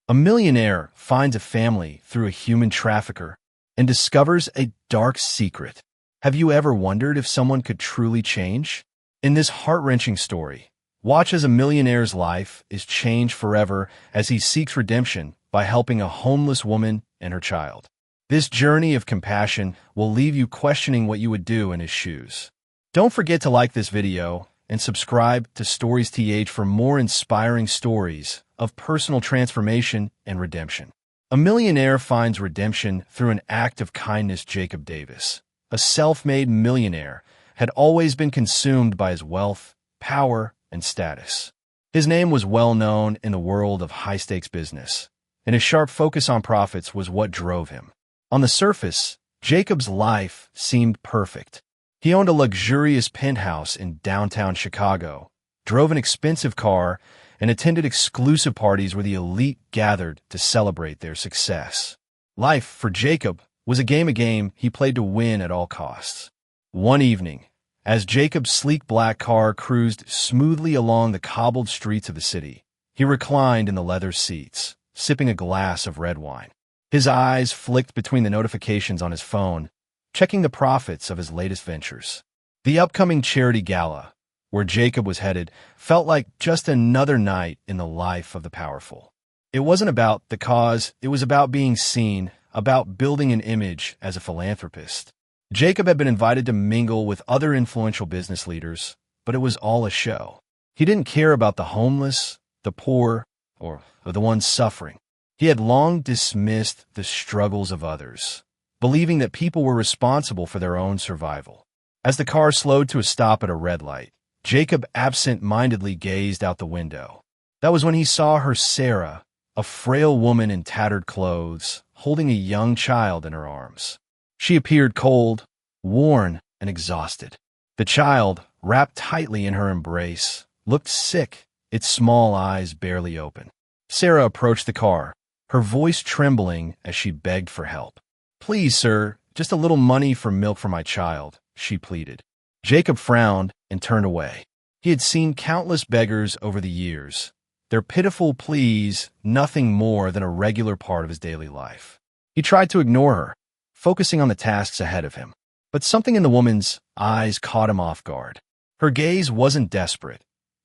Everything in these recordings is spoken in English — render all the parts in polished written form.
A millionaire finds a family through a human trafficker and discovers a dark secret. Have you ever wondered if someone could truly change? In this heart-wrenching story, watch as a millionaire's life is changed forever as he seeks redemption by helping a homeless woman and her child. This journey of compassion will leave you questioning what you would do in his shoes. Don't forget to like this video and subscribe to Stories TH for more inspiring stories of personal transformation and redemption. A millionaire finds redemption through an act of kindness. Jacob Davis, a self-made millionaire, had always been consumed by his wealth, power, and status. His name was well known in the world of high-stakes business, and his sharp focus on profits was what drove him. On the surface, Jacob's life seemed perfect. He owned a luxurious penthouse in downtown Chicago, drove an expensive car, and attended exclusive parties where the elite gathered to celebrate their success. Life, for Jacob, was a game he played to win at all costs. One evening, as Jacob's sleek black car cruised smoothly along the cobbled streets of the city, he reclined in the leather seats, sipping a glass of red wine. His eyes flicked between the notifications on his phone, checking the profits of his latest ventures. The upcoming charity gala, where Jacob was headed, felt like just another night in the life of the powerful. It wasn't about the cause, it was about being seen, about building an image as a philanthropist. Jacob had been invited to mingle with other influential business leaders, but it was all a show. He didn't care about the homeless, the poor, or the ones suffering. He had long dismissed the struggles of others, believing that people were responsible for their own survival. As the car slowed to a stop at a red light, Jacob absent-mindedly gazed out the window. That was when he saw her Sarah, a frail woman in tattered clothes, holding a young child in her arms. She appeared cold, worn, and exhausted. The child, wrapped tightly in her embrace, looked sick, its small eyes barely open. Sarah approached the car, her voice trembling as she begged for help. "Please, sir, just a little money for milk for my child," she pleaded. Jacob frowned and turned away. He had seen countless beggars over the years, their pitiful pleas nothing more than a regular part of his daily life. He tried to ignore her, focusing on the tasks ahead of him. But something in the woman's eyes caught him off guard. Her gaze wasn't desperate,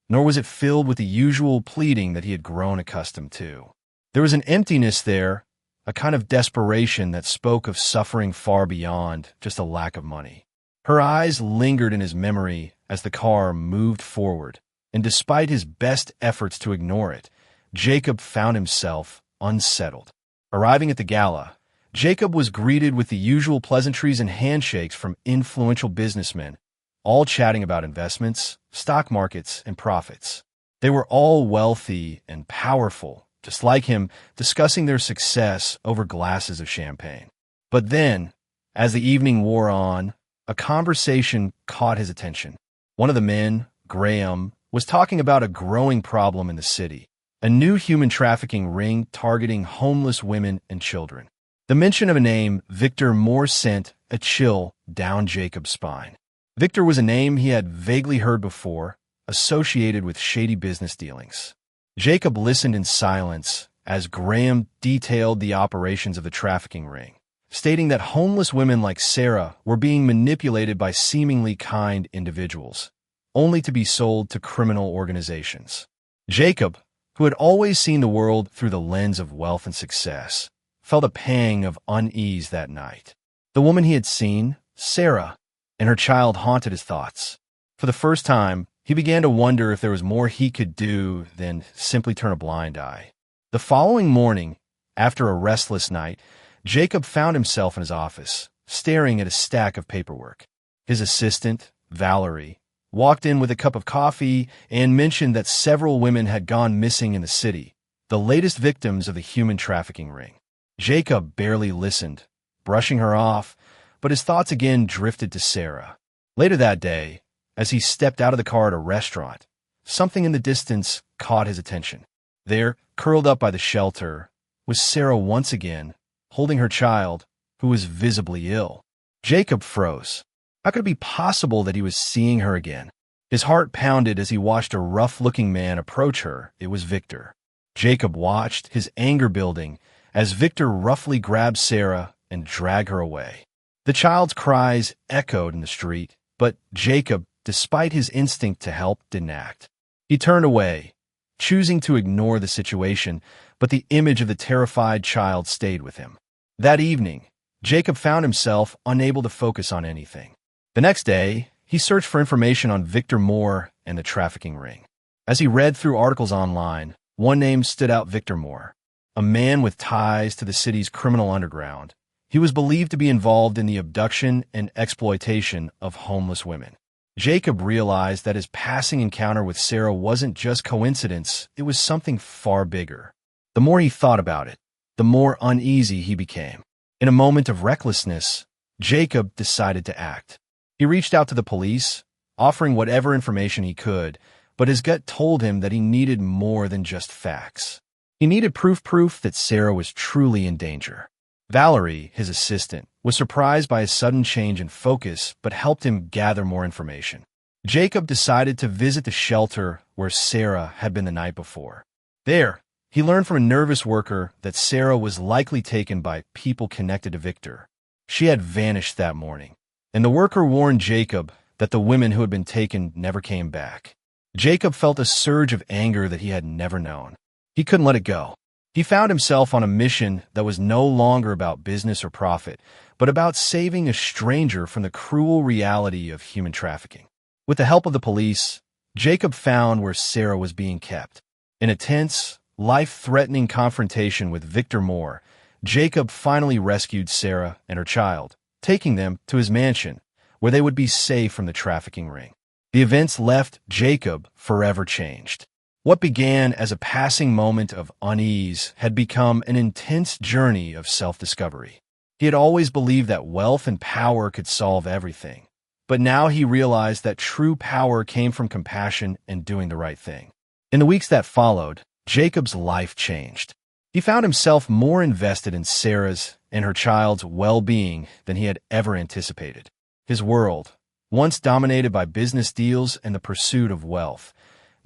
nor was it filled with the usual pleading that he had grown accustomed to. There was an emptiness there, a kind of desperation that spoke of suffering far beyond just a lack of money. Her eyes lingered in his memory as the car moved forward, and despite his best efforts to ignore it, Jacob found himself unsettled. Arriving at the gala, Jacob was greeted with the usual pleasantries and handshakes from influential businessmen, all chatting about investments, stock markets, and profits. They were all wealthy and powerful, just like him, discussing their success over glasses of champagne. But then, as the evening wore on, a conversation caught his attention. One of the men, Graham, was talking about a growing problem in the city, a new human trafficking ring targeting homeless women and children. The mention of a name, Victor Moore, sent a chill down Jacob's spine. Victor was a name he had vaguely heard before, associated with shady business dealings. Jacob listened in silence as Graham detailed the operations of the trafficking ring, stating that homeless women like Sarah were being manipulated by seemingly kind individuals, only to be sold to criminal organizations. Jacob, who had always seen the world through the lens of wealth and success, felt a pang of unease that night. The woman he had seen, Sarah, and her child haunted his thoughts. For the first time, he began to wonder if there was more he could do than simply turn a blind eye. The following morning, after a restless night, Jacob found himself in his office, staring at a stack of paperwork. His assistant, Valerie, walked in with a cup of coffee and mentioned that several women had gone missing in the city, the latest victims of the human trafficking ring. Jacob barely listened, brushing her off, but his thoughts again drifted to Sarah. Later that day, as he stepped out of the car at a restaurant, something in the distance caught his attention. There, curled up by the shelter, was Sarah once again, holding her child, who was visibly ill. Jacob froze. How could it be possible that he was seeing her again? His heart pounded as he watched a rough-looking man approach her. It was Victor. Jacob watched, his anger building, as Victor roughly grabbed Sarah and dragged her away. The child's cries echoed in the street, but Jacob, despite his instinct to help, didn't act. He turned away, choosing to ignore the situation, but the image of the terrified child stayed with him. That evening, Jacob found himself unable to focus on anything. The next day, he searched for information on Victor Moore and the trafficking ring. As he read through articles online, one name stood out: Victor Moore, a man with ties to the city's criminal underground. He was believed to be involved in the abduction and exploitation of homeless women. Jacob realized that his passing encounter with Sarah wasn't just coincidence, it was something far bigger. The more he thought about it, the more uneasy he became. In a moment of recklessness, Jacob decided to act. He reached out to the police, offering whatever information he could, but his gut told him that he needed more than just facts. He needed proof that Sarah was truly in danger. Valerie, his assistant, was surprised by his sudden change in focus, but helped him gather more information. Jacob decided to visit the shelter where Sarah had been the night before. There, he learned from a nervous worker that Sarah was likely taken by people connected to Victor. She had vanished that morning, and the worker warned Jacob that the women who had been taken never came back. Jacob felt a surge of anger that he had never known. He couldn't let it go. He found himself on a mission that was no longer about business or profit, but about saving a stranger from the cruel reality of human trafficking. With the help of the police, Jacob found where Sarah was being kept. In a tense, life-threatening confrontation with Victor Moore, Jacob finally rescued Sarah and her child, taking them to his mansion, where they would be safe from the trafficking ring. The events left Jacob forever changed. What began as a passing moment of unease had become an intense journey of self-discovery. He had always believed that wealth and power could solve everything, but now he realized that true power came from compassion and doing the right thing. In the weeks that followed, Jacob's life changed. He found himself more invested in Sarah's and her child's well-being than he had ever anticipated. His world, once dominated by business deals and the pursuit of wealth,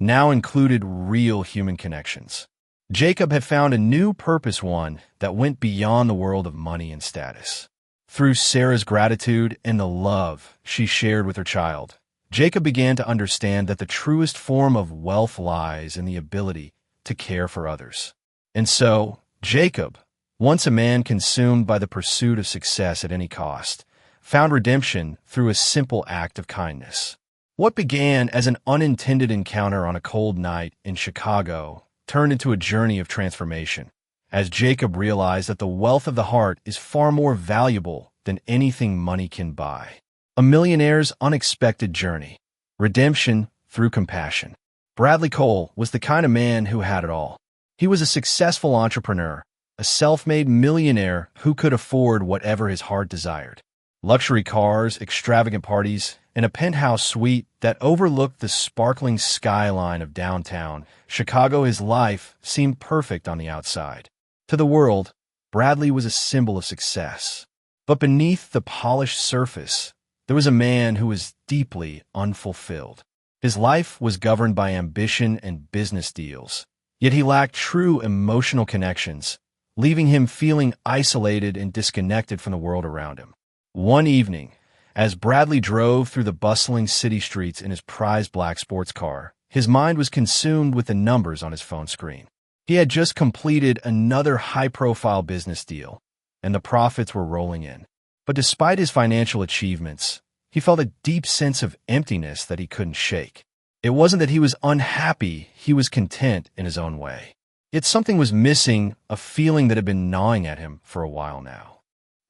now included real human connections. Jacob had found a new purpose, one that went beyond the world of money and status. Through Sarah's gratitude and the love she shared with her child, Jacob began to understand that the truest form of wealth lies in the ability to care for others. And so, Jacob, once a man consumed by the pursuit of success at any cost, found redemption through a simple act of kindness. What began as an unintended encounter on a cold night in Chicago turned into a journey of transformation, as Jacob realized that the wealth of the heart is far more valuable than anything money can buy. A millionaire's unexpected journey. Redemption through compassion. Bradley Cole was the kind of man who had it all. He was a successful entrepreneur, a self-made millionaire who could afford whatever his heart desired. Luxury cars, extravagant parties, and a penthouse suite that overlooked the sparkling skyline of downtown Chicago. His life seemed perfect on the outside. To the world, Bradley was a symbol of success. But beneath the polished surface, there was a man who was deeply unfulfilled. His life was governed by ambition and business deals, yet he lacked true emotional connections, leaving him feeling isolated and disconnected from the world around him. One evening, as Bradley drove through the bustling city streets in his prized black sports car, his mind was consumed with the numbers on his phone screen. He had just completed another high-profile business deal, and the profits were rolling in. But despite his financial achievements, he felt a deep sense of emptiness that he couldn't shake. It wasn't that he was unhappy, he was content in his own way. Yet something was missing, a feeling that had been gnawing at him for a while now.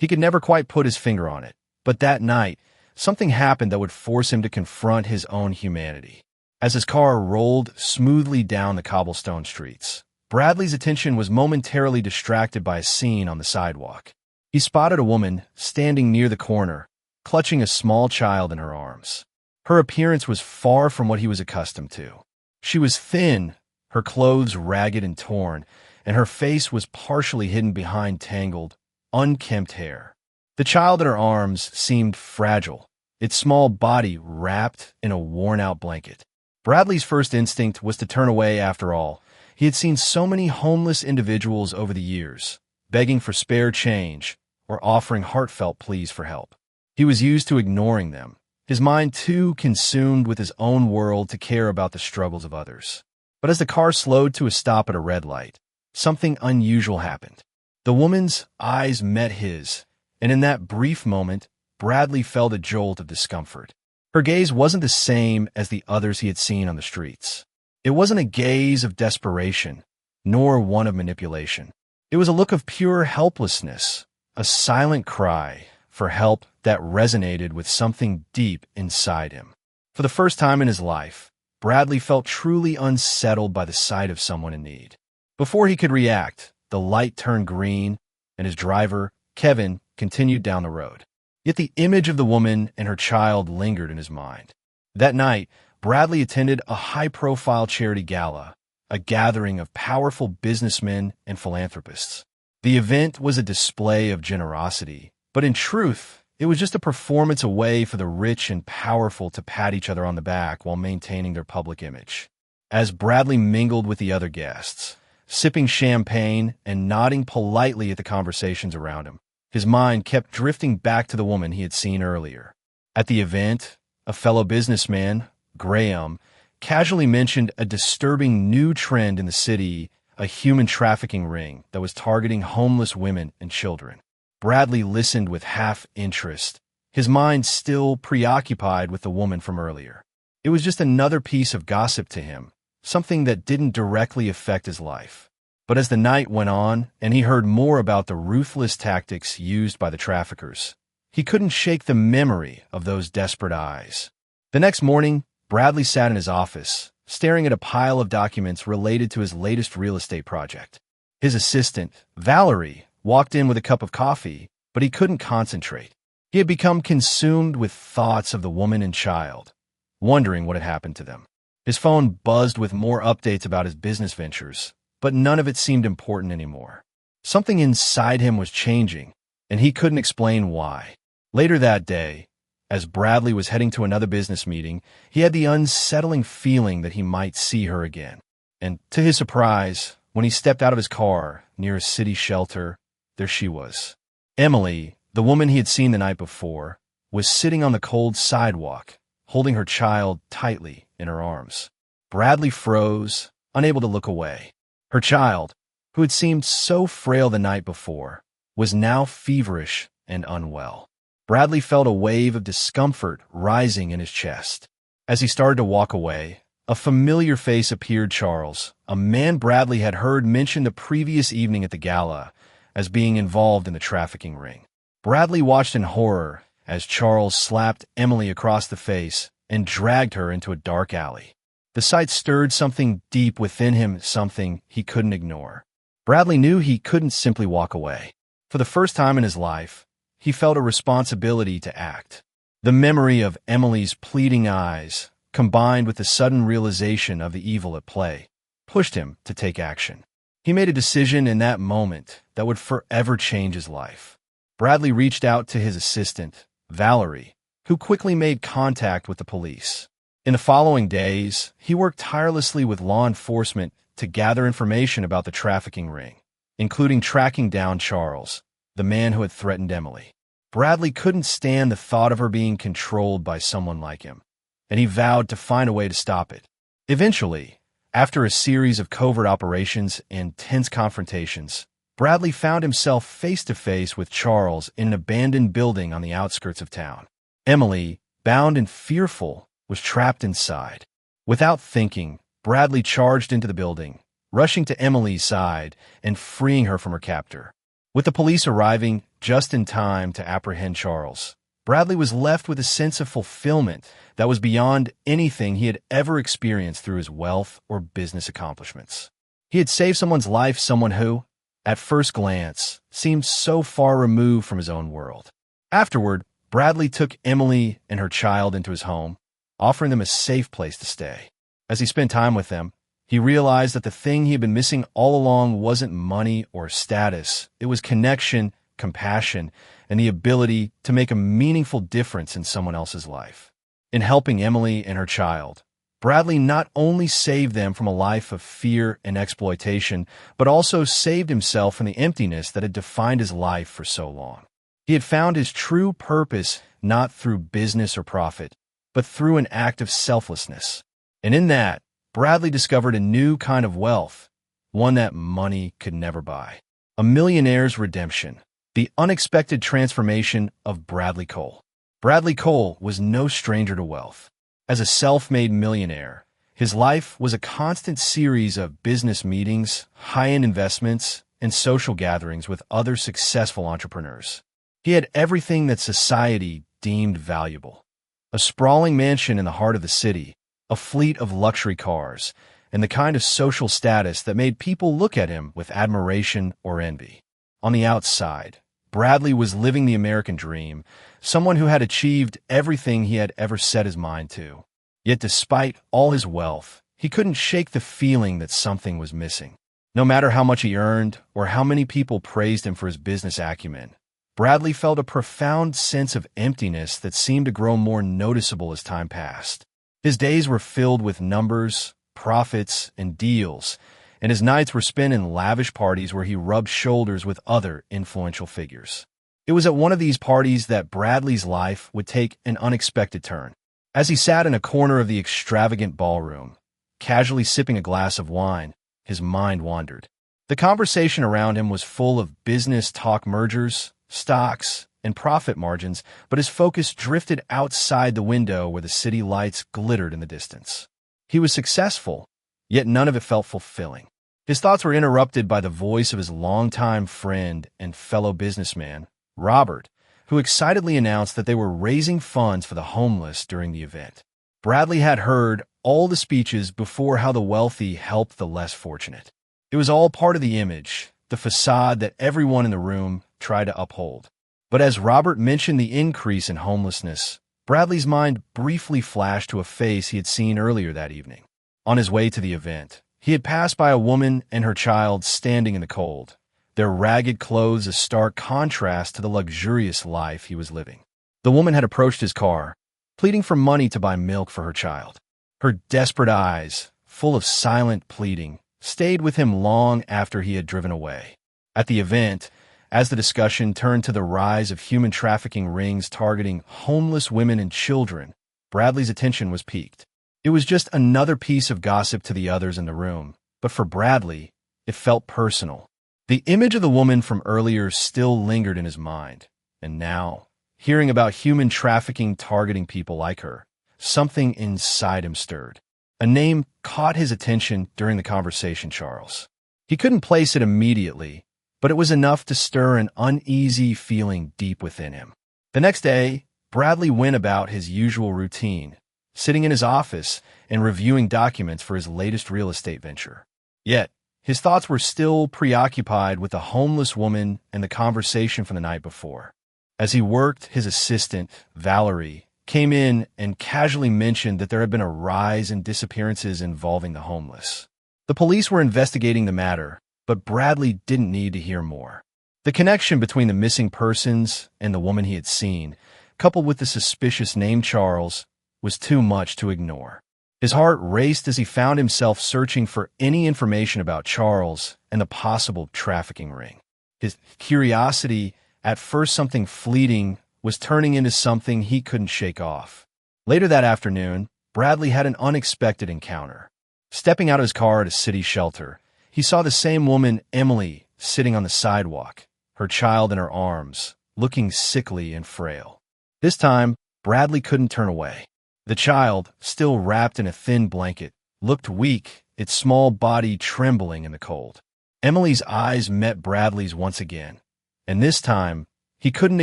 He could never quite put his finger on it, but that night, something happened that would force him to confront his own humanity. As his car rolled smoothly down the cobblestone streets, Bradley's attention was momentarily distracted by a scene on the sidewalk. He spotted a woman standing near the corner, clutching a small child in her arms. Her appearance was far from what he was accustomed to. She was thin, her clothes ragged and torn, and her face was partially hidden behind tangled, unkempt hair. The child in her arms seemed fragile, its small body wrapped in a worn-out blanket. Bradley's first instinct was to turn away after all. He had seen so many homeless individuals over the years, begging for spare change or offering heartfelt pleas for help. He was used to ignoring them, his mind too consumed with his own world to care about the struggles of others. But as the car slowed to a stop at a red light, something unusual happened. The woman's eyes met his, and in that brief moment, Bradley felt a jolt of discomfort. Her gaze wasn't the same as the others he had seen on the streets. It wasn't a gaze of desperation, nor one of manipulation. It was a look of pure helplessness, a silent cry for help that resonated with something deep inside him. For the first time in his life, Bradley felt truly unsettled by the sight of someone in need. Before he could react, the light turned green, and his driver, Kevin, continued down the road. Yet the image of the woman and her child lingered in his mind. That night, Bradley attended a high-profile charity gala, a gathering of powerful businessmen and philanthropists. The event was a display of generosity, but in truth, it was just a performance away for the rich and powerful to pat each other on the back while maintaining their public image. As Bradley mingled with the other guests, sipping champagne and nodding politely at the conversations around him, his mind kept drifting back to the woman he had seen earlier. At the event, a fellow businessman, Graham, casually mentioned a disturbing new trend in the city, a human trafficking ring that was targeting homeless women and children. Bradley listened with half interest, his mind still preoccupied with the woman from earlier. It was just another piece of gossip to him, something that didn't directly affect his life. But as the night went on and he heard more about the ruthless tactics used by the traffickers, he couldn't shake the memory of those desperate eyes. The next morning, Bradley sat in his office, staring at a pile of documents related to his latest real estate project. His assistant, Valerie, walked in with a cup of coffee, but he couldn't concentrate. He had become consumed with thoughts of the woman and child, wondering what had happened to them. His phone buzzed with more updates about his business ventures, but none of it seemed important anymore. Something inside him was changing, and he couldn't explain why. Later that day, as Bradley was heading to another business meeting, he had the unsettling feeling that he might see her again. And to his surprise, when he stepped out of his car near a city shelter, there she was. Emily, the woman he had seen the night before, was sitting on the cold sidewalk, holding her child tightly in her arms. Bradley froze, unable to look away. Her child, who had seemed so frail the night before, was now feverish and unwell. Bradley felt a wave of discomfort rising in his chest. As he started to walk away, a familiar face appeared. Charles, a man Bradley had heard mentioned the previous evening at the gala as being involved in the trafficking ring. Bradley watched in horror as Charles slapped Emily across the face and dragged her into a dark alley. The sight stirred something deep within him, something he couldn't ignore. Bradley knew he couldn't simply walk away. For the first time in his life, he felt a responsibility to act. The memory of Emily's pleading eyes, combined with the sudden realization of the evil at play, pushed him to take action. He made a decision in that moment that would forever change his life. Bradley reached out to his assistant, Valerie, who quickly made contact with the police. In the following days, he worked tirelessly with law enforcement to gather information about the trafficking ring, including tracking down Charles, the man who had threatened Emily. Bradley couldn't stand the thought of her being controlled by someone like him, and he vowed to find a way to stop it. Eventually, after a series of covert operations and tense confrontations, Bradley found himself face-to-face with Charles in an abandoned building on the outskirts of town. Emily, bound and fearful, was trapped inside. Without thinking, Bradley charged into the building, rushing to Emily's side and freeing her from her captor. With the police arriving just in time to apprehend Charles, Bradley was left with a sense of fulfillment that was beyond anything he had ever experienced through his wealth or business accomplishments. He had saved someone's life, someone who, at first glance, seemed so far removed from his own world. Afterward, Bradley took Emily and her child into his home, offering them a safe place to stay. As he spent time with them, he realized that the thing he had been missing all along wasn't money or status. It was connection, compassion, and the ability to make a meaningful difference in someone else's life. In helping Emily and her child, Bradley not only saved them from a life of fear and exploitation, but also saved himself from the emptiness that had defined his life for so long. He had found his true purpose not through business or profit, but through an act of selflessness. And in that, Bradley discovered a new kind of wealth, one that money could never buy. A millionaire's redemption. The unexpected transformation of Bradley Cole. Bradley Cole was no stranger to wealth. As a self-made millionaire, his life was a constant series of business meetings, high-end investments, and social gatherings with other successful entrepreneurs. He had everything that society deemed valuable. A sprawling mansion in the heart of the city, a fleet of luxury cars, and the kind of social status that made people look at him with admiration or envy. On the outside, Bradley was living the American dream, someone who had achieved everything he had ever set his mind to. Yet despite all his wealth, he couldn't shake the feeling that something was missing. No matter how much he earned or how many people praised him for his business acumen, Bradley felt a profound sense of emptiness that seemed to grow more noticeable as time passed. His days were filled with numbers, profits, and deals, and his nights were spent in lavish parties where he rubbed shoulders with other influential figures. It was at one of these parties that Bradley's life would take an unexpected turn. As he sat in a corner of the extravagant ballroom, casually sipping a glass of wine, his mind wandered. The conversation around him was full of business talk, mergers, stocks, and profit margins, but his focus drifted outside the window where the city lights glittered in the distance. He was successful, yet none of it felt fulfilling. His thoughts were interrupted by the voice of his longtime friend and fellow businessman, Robert, who excitedly announced that they were raising funds for the homeless during the event. Bradley had heard all the speeches before how the wealthy helped the less fortunate. It was all part of the image, the facade that everyone in the room tried to uphold. But as Robert mentioned the increase in homelessness, Bradley's mind briefly flashed to a face he had seen earlier that evening. On his way to the event, he had passed by a woman and her child standing in the cold, their ragged clothes a stark contrast to the luxurious life he was living. The woman had approached his car, pleading for money to buy milk for her child. Her desperate eyes, full of silent pleading, stayed with him long after he had driven away. At the event, as the discussion turned to the rise of human trafficking rings targeting homeless women and children, Bradley's attention was piqued. It was just another piece of gossip to the others in the room, but for Bradley, it felt personal. The image of the woman from earlier still lingered in his mind, and now, hearing about human trafficking targeting people like her, something inside him stirred. A name caught his attention during the conversation: Charles. He couldn't place it immediately, but it was enough to stir an uneasy feeling deep within him. The next day, Bradley went about his usual routine, sitting in his office and reviewing documents for his latest real estate venture. Yet, his thoughts were still preoccupied with the homeless woman and the conversation from the night before. As he worked, his assistant, Valerie, came in and casually mentioned that there had been a rise in disappearances involving the homeless. The police were investigating the matter, but Bradley didn't need to hear more. The connection between the missing persons and the woman he had seen, coupled with the suspicious name Charles, was too much to ignore. His heart raced as he found himself searching for any information about Charles and the possible trafficking ring. His curiosity, at first something fleeting, was turning into something he couldn't shake off. Later that afternoon, Bradley had an unexpected encounter. Stepping out of his car at a city shelter, he saw the same woman, Emily, sitting on the sidewalk, her child in her arms, looking sickly and frail. This time, Bradley couldn't turn away. The child, still wrapped in a thin blanket, looked weak, its small body trembling in the cold. Emily's eyes met Bradley's once again, and this time, he couldn't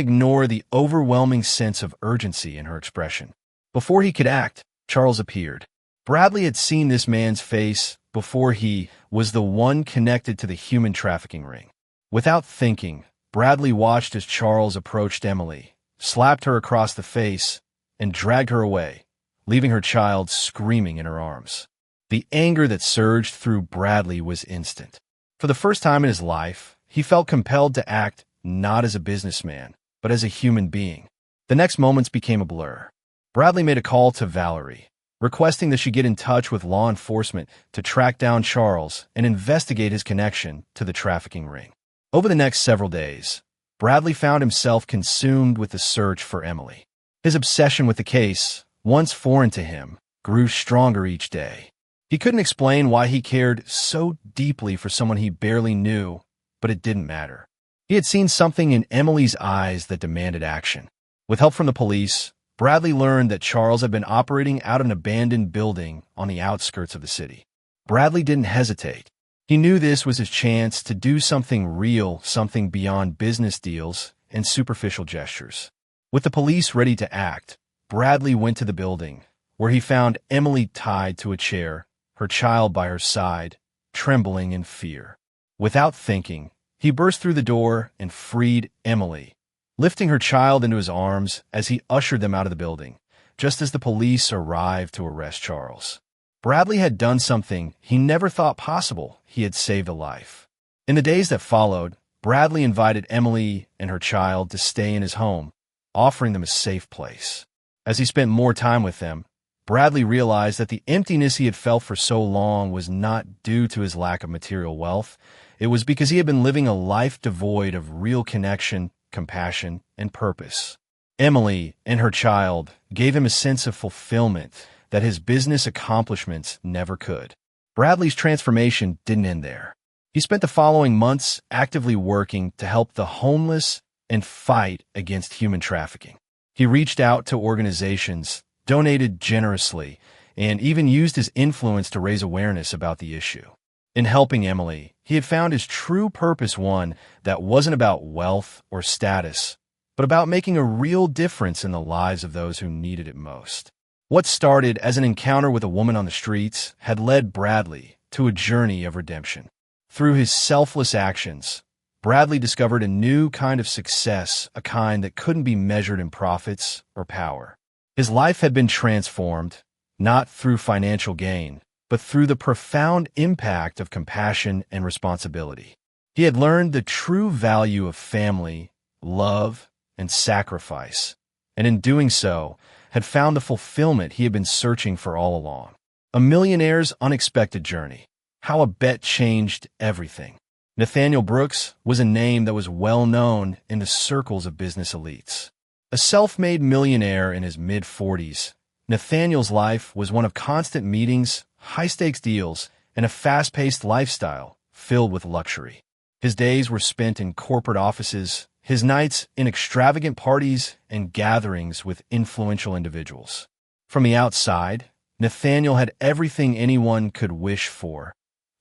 ignore the overwhelming sense of urgency in her expression. Before he could act, Charles appeared. Bradley had seen this man's face before. He was the one connected to the human trafficking ring. Without thinking, Bradley watched as Charles approached Emily, slapped her across the face, and dragged her away, leaving her child screaming in her arms. The anger that surged through Bradley was instant. For the first time in his life, he felt compelled to act not as a businessman, but as a human being. The next moments became a blur. Bradley made a call to Valerie, requesting that she get in touch with law enforcement to track down Charles and investigate his connection to the trafficking ring. Over the next several days, Bradley found himself consumed with the search for Emily. His obsession with the case, once foreign to him, grew stronger each day. He couldn't explain why he cared so deeply for someone he barely knew, but it didn't matter. He had seen something in Emily's eyes that demanded action. With help from the police, Bradley learned that Charles had been operating out of an abandoned building on the outskirts of the city. Bradley didn't hesitate. He knew this was his chance to do something real, something beyond business deals and superficial gestures. With the police ready to act, Bradley went to the building, where he found Emily tied to a chair, her child by her side, trembling in fear. Without thinking, he burst through the door and freed Emily, lifting her child into his arms as he ushered them out of the building, just as the police arrived to arrest Charles. Bradley had done something he never thought possible. He had saved a life. In the days that followed, Bradley invited Emily and her child to stay in his home, offering them a safe place. As he spent more time with them, Bradley realized that the emptiness he had felt for so long was not due to his lack of material wealth. It was because he had been living a life devoid of real connection, compassion, and purpose. Emily and her child gave him a sense of fulfillment that his business accomplishments never could. Bradley's transformation didn't end there. He spent the following months actively working to help the homeless and fight against human trafficking. He reached out to organizations, donated generously, and even used his influence to raise awareness about the issue. In helping Emily, he had found his true purpose, one that wasn't about wealth or status, but about making a real difference in the lives of those who needed it most. What started as an encounter with a woman on the streets had led Bradley to a journey of redemption. Through his selfless actions, Bradley discovered a new kind of success, a kind that couldn't be measured in profits or power. His life had been transformed, not through financial gain, but through the profound impact of compassion and responsibility. He had learned the true value of family, love, and sacrifice, and in doing so, had found the fulfillment he had been searching for all along. A millionaire's unexpected journey. How a bet changed everything. Nathaniel Brooks was a name that was well known in the circles of business elites. A self-made millionaire in his mid-40s, Nathaniel's life was one of constant meetings, high-stakes deals, and a fast-paced lifestyle filled with luxury. His days were spent in corporate offices, his nights in extravagant parties and gatherings with influential individuals. From the outside, Nathaniel had everything anyone could wish for: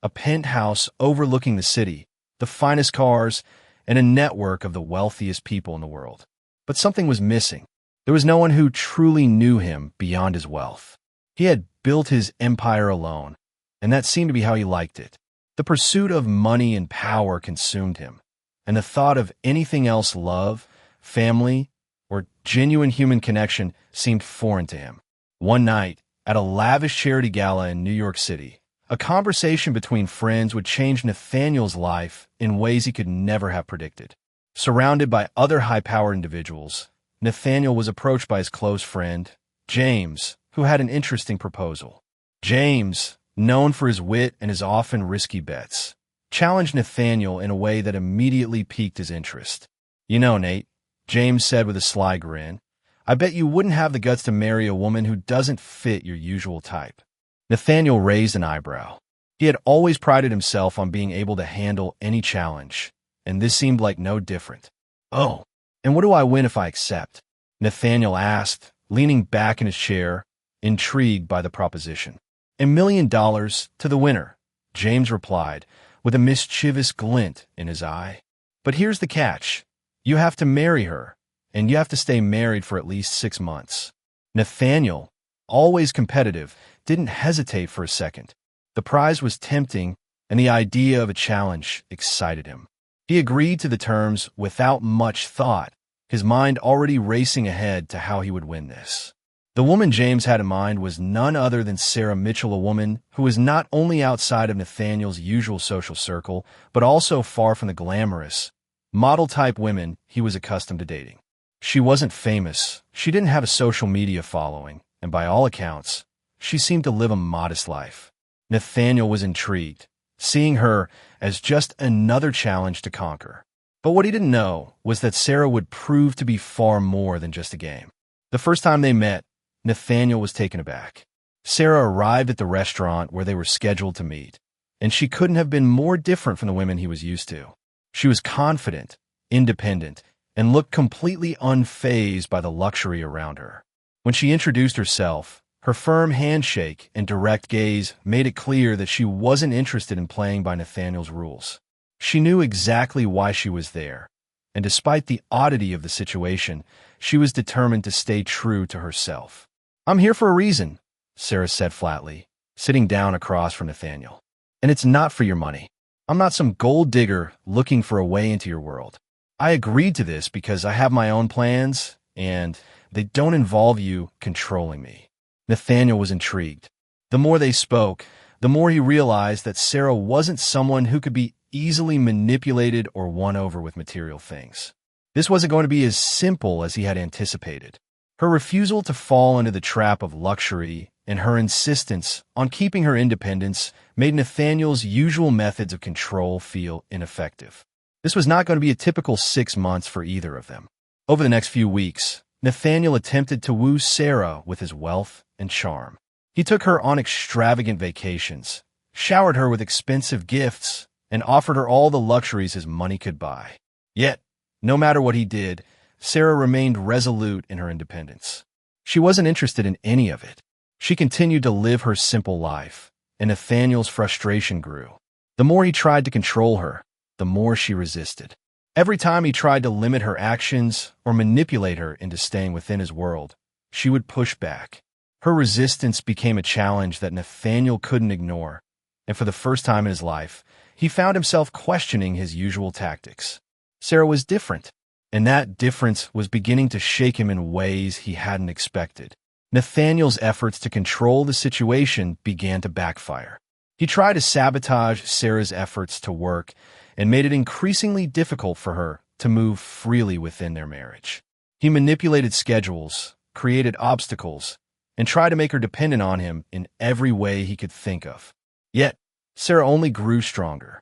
a penthouse overlooking the city, the finest cars, and a network of the wealthiest people in the world. But something was missing. There was no one who truly knew him beyond his wealth. He had built his empire alone, and that seemed to be how he liked it. The pursuit of money and power consumed him, and the thought of anything else, love, family, or genuine human connection, seemed foreign to him. One night, at a lavish charity gala in New York City, a conversation between friends would change Nathaniel's life in ways he could never have predicted. Surrounded by other high-powered individuals, Nathaniel was approached by his close friend, James, who had an interesting proposal. James, known for his wit and his often risky bets, challenged Nathaniel in a way that immediately piqued his interest. "You know, Nate," James said with a sly grin, "I bet you wouldn't have the guts to marry a woman who doesn't fit your usual type." Nathaniel raised an eyebrow. He had always prided himself on being able to handle any challenge, and this seemed like no different. "Oh, and what do I win if I accept?" Nathaniel asked, leaning back in his chair, intrigued by the proposition. "$1 million to the winner," James replied, with a mischievous glint in his eye. "But here's the catch. You have to marry her, and you have to stay married for at least 6 months." Nathaniel, always competitive, didn't hesitate for a second. The prize was tempting, and the idea of a challenge excited him. He agreed to the terms without much thought, his mind already racing ahead to how he would win this. The woman James had in mind was none other than Sarah Mitchell, a woman who was not only outside of Nathaniel's usual social circle, but also far from the glamorous, model-type women he was accustomed to dating. She wasn't famous, she didn't have a social media following, and by all accounts, she seemed to live a modest life. Nathaniel was intrigued, seeing her as just another challenge to conquer. But what he didn't know was that Sarah would prove to be far more than just a game. The first time they met, Nathaniel was taken aback. Sarah arrived at the restaurant where they were scheduled to meet, and she couldn't have been more different from the women he was used to. She was confident, independent, and looked completely unfazed by the luxury around her. When she introduced herself, her firm handshake and direct gaze made it clear that she wasn't interested in playing by Nathaniel's rules. She knew exactly why she was there, and despite the oddity of the situation, she was determined to stay true to herself. "I'm here for a reason," Sarah said flatly, sitting down across from Nathaniel. "And it's not for your money. I'm not some gold digger looking for a way into your world. I agreed to this because I have my own plans, and they don't involve you controlling me." Nathaniel was intrigued. The more they spoke, the more he realized that Sarah wasn't someone who could be easily manipulated or won over with material things. This wasn't going to be as simple as he had anticipated. Her refusal to fall into the trap of luxury and her insistence on keeping her independence made Nathaniel's usual methods of control feel ineffective. This was not going to be a typical 6 months for either of them. Over the next few weeks, Nathaniel attempted to woo Sarah with his wealth and charm. He took her on extravagant vacations, showered her with expensive gifts, and offered her all the luxuries his money could buy. Yet, no matter what he did, Sarah remained resolute in her independence. She wasn't interested in any of it. She continued to live her simple life, and Nathaniel's frustration grew. The more he tried to control her, the more she resisted. Every time he tried to limit her actions or manipulate her into staying within his world, she would push back. Her resistance became a challenge that Nathaniel couldn't ignore, and for the first time in his life, he found himself questioning his usual tactics. Sarah was different, and that difference was beginning to shake him in ways he hadn't expected. Nathaniel's efforts to control the situation began to backfire. He tried to sabotage Sarah's efforts to work and made it increasingly difficult for her to move freely within their marriage. He manipulated schedules, created obstacles, and tried to make her dependent on him in every way he could think of. Yet, Sarah only grew stronger.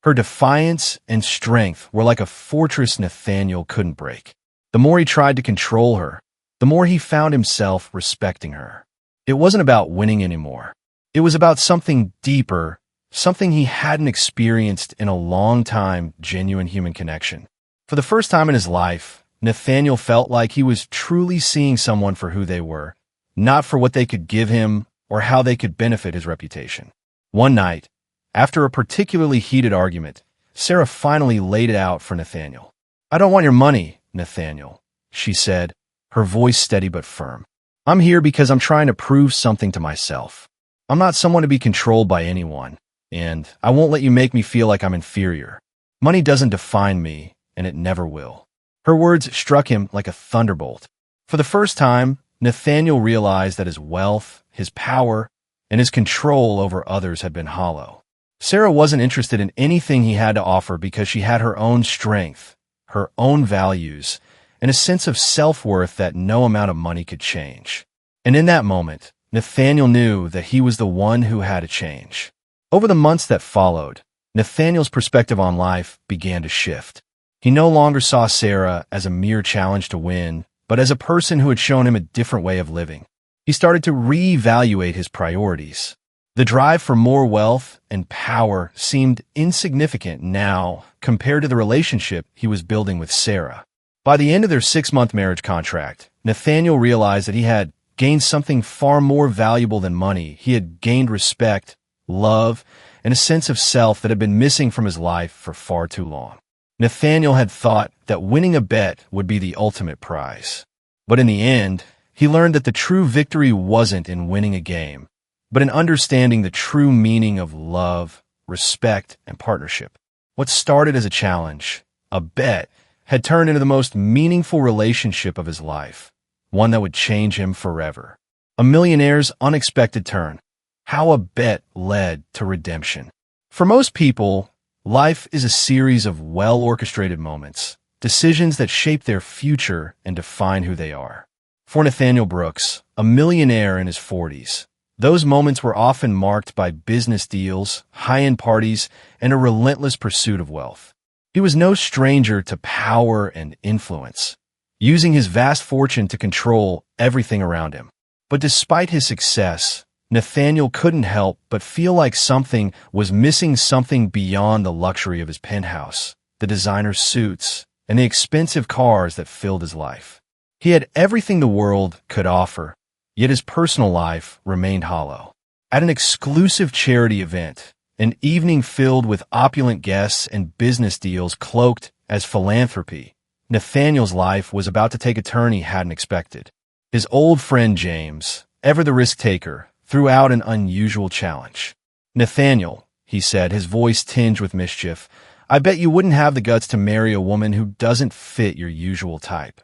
Her defiance and strength were like a fortress Nathaniel couldn't break. The more he tried to control her, the more he found himself respecting her. It wasn't about winning anymore. It was about something deeper, something he hadn't experienced in a long time, genuine human connection. For the first time in his life, Nathaniel felt like he was truly seeing someone for who they were, not for what they could give him or how they could benefit his reputation. One night, after a particularly heated argument, Sarah finally laid it out for Nathaniel. "I don't want your money, Nathaniel," she said, her voice steady but firm. "I'm here because I'm trying to prove something to myself. I'm not someone to be controlled by anyone, and I won't let you make me feel like I'm inferior. Money doesn't define me, and it never will." Her words struck him like a thunderbolt. For the first time, Nathaniel realized that his wealth, his power, and his control over others had been hollow. Sarah wasn't interested in anything he had to offer because she had her own strength, her own values, and a sense of self-worth that no amount of money could change. And in that moment, Nathaniel knew that he was the one who had to change. Over the months that followed, Nathaniel's perspective on life began to shift. He no longer saw Sarah as a mere challenge to win, but as a person who had shown him a different way of living. He started to reevaluate his priorities. The drive for more wealth and power seemed insignificant now compared to the relationship he was building with Sarah. By the end of their 6-month marriage contract, Nathaniel realized that he had gained something far more valuable than money. He had gained respect, love, and a sense of self that had been missing from his life for far too long. Nathaniel had thought that winning a bet would be the ultimate prize. But in the end, he learned that the true victory wasn't in winning a game, but in understanding the true meaning of love, respect, and partnership. What started as a challenge, a bet, had turned into the most meaningful relationship of his life, one that would change him forever. A millionaire's unexpected turn. How a bet led to redemption. For most people, life is a series of well-orchestrated moments, decisions that shape their future and define who they are. For Nathaniel Brooks, a millionaire in his 40s, Those moments were often marked by business deals, high-end parties, and a relentless pursuit of wealth. He was no stranger to power and influence, using his vast fortune to control everything around him. But despite his success, Nathaniel couldn't help but feel like something was missing, something beyond the luxury of his penthouse, the designer suits, and the expensive cars that filled his life. He had everything the world could offer, yet his personal life remained hollow. At an exclusive charity event, an evening filled with opulent guests and business deals cloaked as philanthropy, Nathaniel's life was about to take a turn he hadn't expected. His old friend James, ever the risk-taker, threw out an unusual challenge. "Nathaniel," he said, his voice tinged with mischief, "I bet you wouldn't have the guts to marry a woman who doesn't fit your usual type."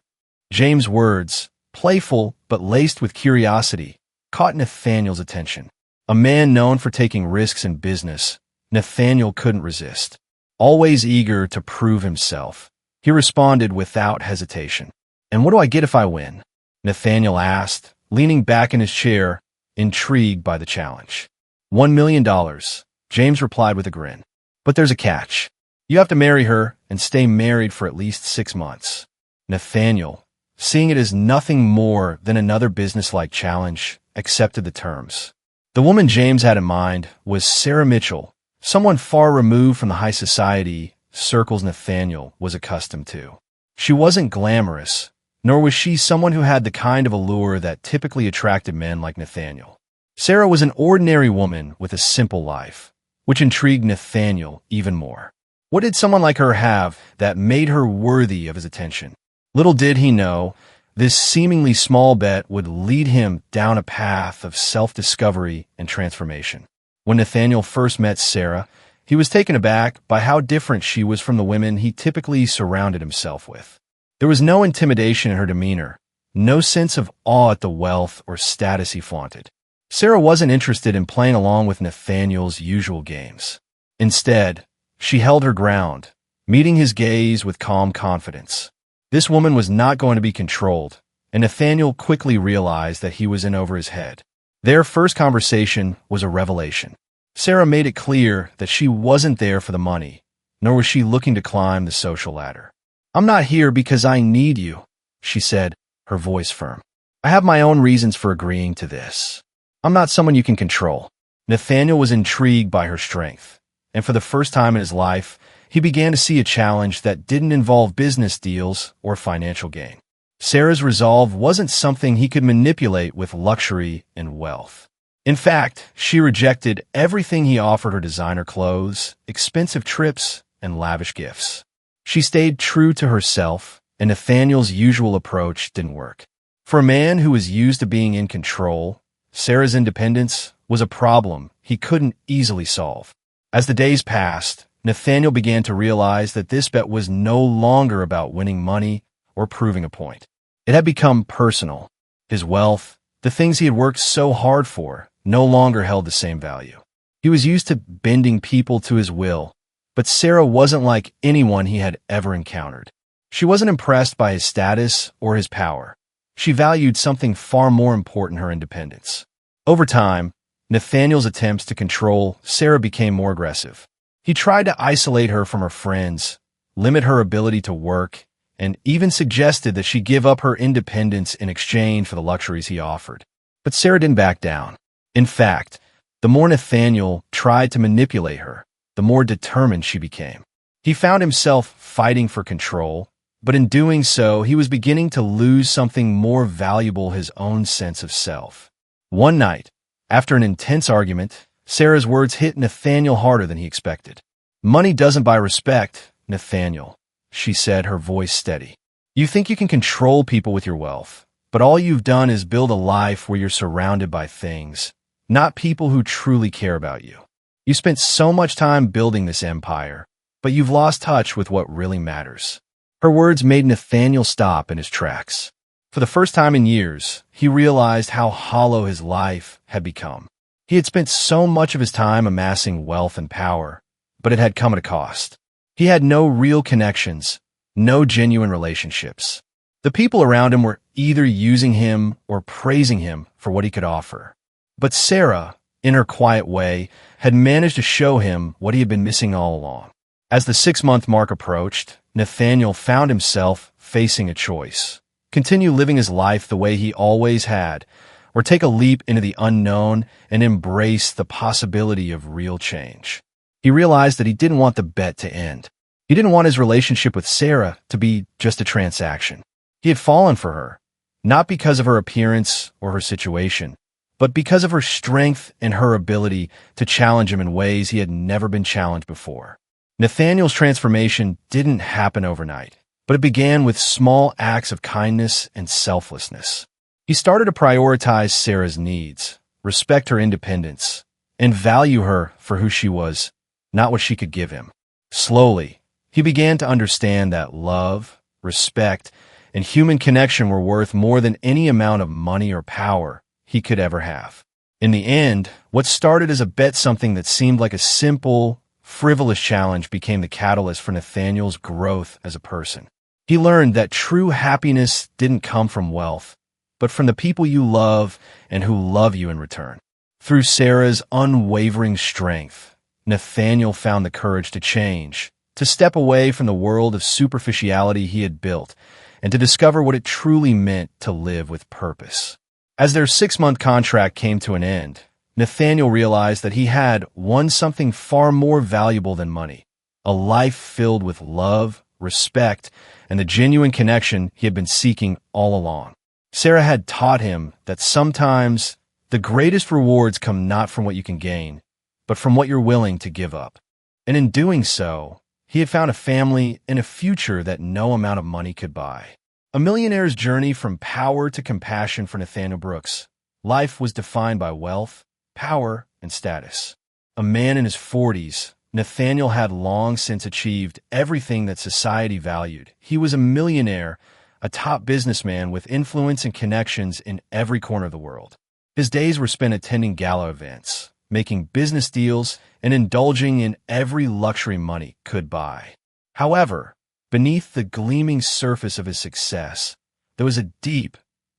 James' words, playful but laced with curiosity, caught Nathaniel's attention. A man known for taking risks in business, Nathaniel couldn't resist. Always eager to prove himself, he responded without hesitation. "And what do I get if I win?" Nathaniel asked, leaning back in his chair, intrigued by the challenge. $1 million, James replied with a grin. "But there's a catch. You have to marry her and stay married for at least 6 months." Nathaniel, seeing it as nothing more than another business-like challenge, accepted the terms. The woman James had in mind was Sarah Mitchell, someone far removed from the high society circles Nathaniel was accustomed to. She wasn't glamorous, nor was she someone who had the kind of allure that typically attracted men like Nathaniel. Sarah was an ordinary woman with a simple life, which intrigued Nathaniel even more. What did someone like her have that made her worthy of his attention? Little did he know, this seemingly small bet would lead him down a path of self-discovery and transformation. When Nathaniel first met Sarah, he was taken aback by how different she was from the women he typically surrounded himself with. There was no intimidation in her demeanor, no sense of awe at the wealth or status he flaunted. Sarah wasn't interested in playing along with Nathaniel's usual games. Instead, she held her ground, meeting his gaze with calm confidence. This woman was not going to be controlled, and Nathaniel quickly realized that he was in over his head. Their first conversation was a revelation. Sarah made it clear that she wasn't there for the money, nor was she looking to climb the social ladder. "I'm not here because I need you," she said, her voice firm. "I have my own reasons for agreeing to this. I'm not someone you can control." Nathaniel was intrigued by her strength, and for the first time in his life, he began to see a challenge that didn't involve business deals or financial gain. Sarah's resolve wasn't something he could manipulate with luxury and wealth. In fact, she rejected everything he offered her: designer clothes, expensive trips, and lavish gifts. She stayed true to herself, and Nathaniel's usual approach didn't work. For a man who was used to being in control, Sarah's independence was a problem he couldn't easily solve. As the days passed, Nathaniel began to realize that this bet was no longer about winning money or proving a point. It had become personal. His wealth, the things he had worked so hard for, no longer held the same value. He was used to bending people to his will, but Sarah wasn't like anyone he had ever encountered. She wasn't impressed by his status or his power. She valued something far more important: her independence. Over time, Nathaniel's attempts to control Sarah became more aggressive. He tried to isolate her from her friends, limit her ability to work, and even suggested that she give up her independence in exchange for the luxuries he offered. But Sarah didn't back down. In fact, the more Nathaniel tried to manipulate her, the more determined she became. He found himself fighting for control, but in doing so, he was beginning to lose something more valuable: his own sense of self. One night, after an intense argument, Sarah's words hit Nathaniel harder than he expected. "Money doesn't buy respect, Nathaniel," she said, her voice steady. "You think you can control people with your wealth, but all you've done is build a life where you're surrounded by things, not people who truly care about you. You spent so much time building this empire, but you've lost touch with what really matters." Her words made Nathaniel stop in his tracks. For the first time in years, he realized how hollow his life had become. He had spent so much of his time amassing wealth and power, but it had come at a cost. He had no real connections, no genuine relationships. The people around him were either using him or praising him for what he could offer. But Sarah, in her quiet way, had managed to show him what he had been missing all along. As the 6-month mark approached, Nathaniel found himself facing a choice. Continue living his life the way he always had, or take a leap into the unknown and embrace the possibility of real change. He realized that he didn't want the bet to end. He didn't want his relationship with Sarah to be just a transaction. He had fallen for her, not because of her appearance or her situation, but because of her strength and her ability to challenge him in ways he had never been challenged before. Nathaniel's transformation didn't happen overnight, but it began with small acts of kindness and selflessness. He started to prioritize Sarah's needs, respect her independence, and value her for who she was, not what she could give him. Slowly, he began to understand that love, respect, and human connection were worth more than any amount of money or power he could ever have. In the end, what started as a bet, something that seemed like a simple, frivolous challenge, became the catalyst for Nathaniel's growth as a person. He learned that true happiness didn't come from wealth, but from the people you love and who love you in return. Through Sarah's unwavering strength, Nathaniel found the courage to change, to step away from the world of superficiality he had built, and to discover what it truly meant to live with purpose. As their 6-month contract came to an end, Nathaniel realized that he had won something far more valuable than money, a life filled with love, respect, and the genuine connection he had been seeking all along. Sarah had taught him that sometimes the greatest rewards come not from what you can gain, but from what you're willing to give up. And in doing so, he had found a family and a future that no amount of money could buy. A millionaire's journey from power to compassion for Nathaniel Brooks. Life was defined by wealth, power, and status. A man in his 40s, Nathaniel had long since achieved everything that society valued. He was a millionaire, a top businessman with influence and connections in every corner of the world. His days were spent attending gala events, making business deals, and indulging in every luxury money could buy. However, beneath the gleaming surface of his success, there was a deep,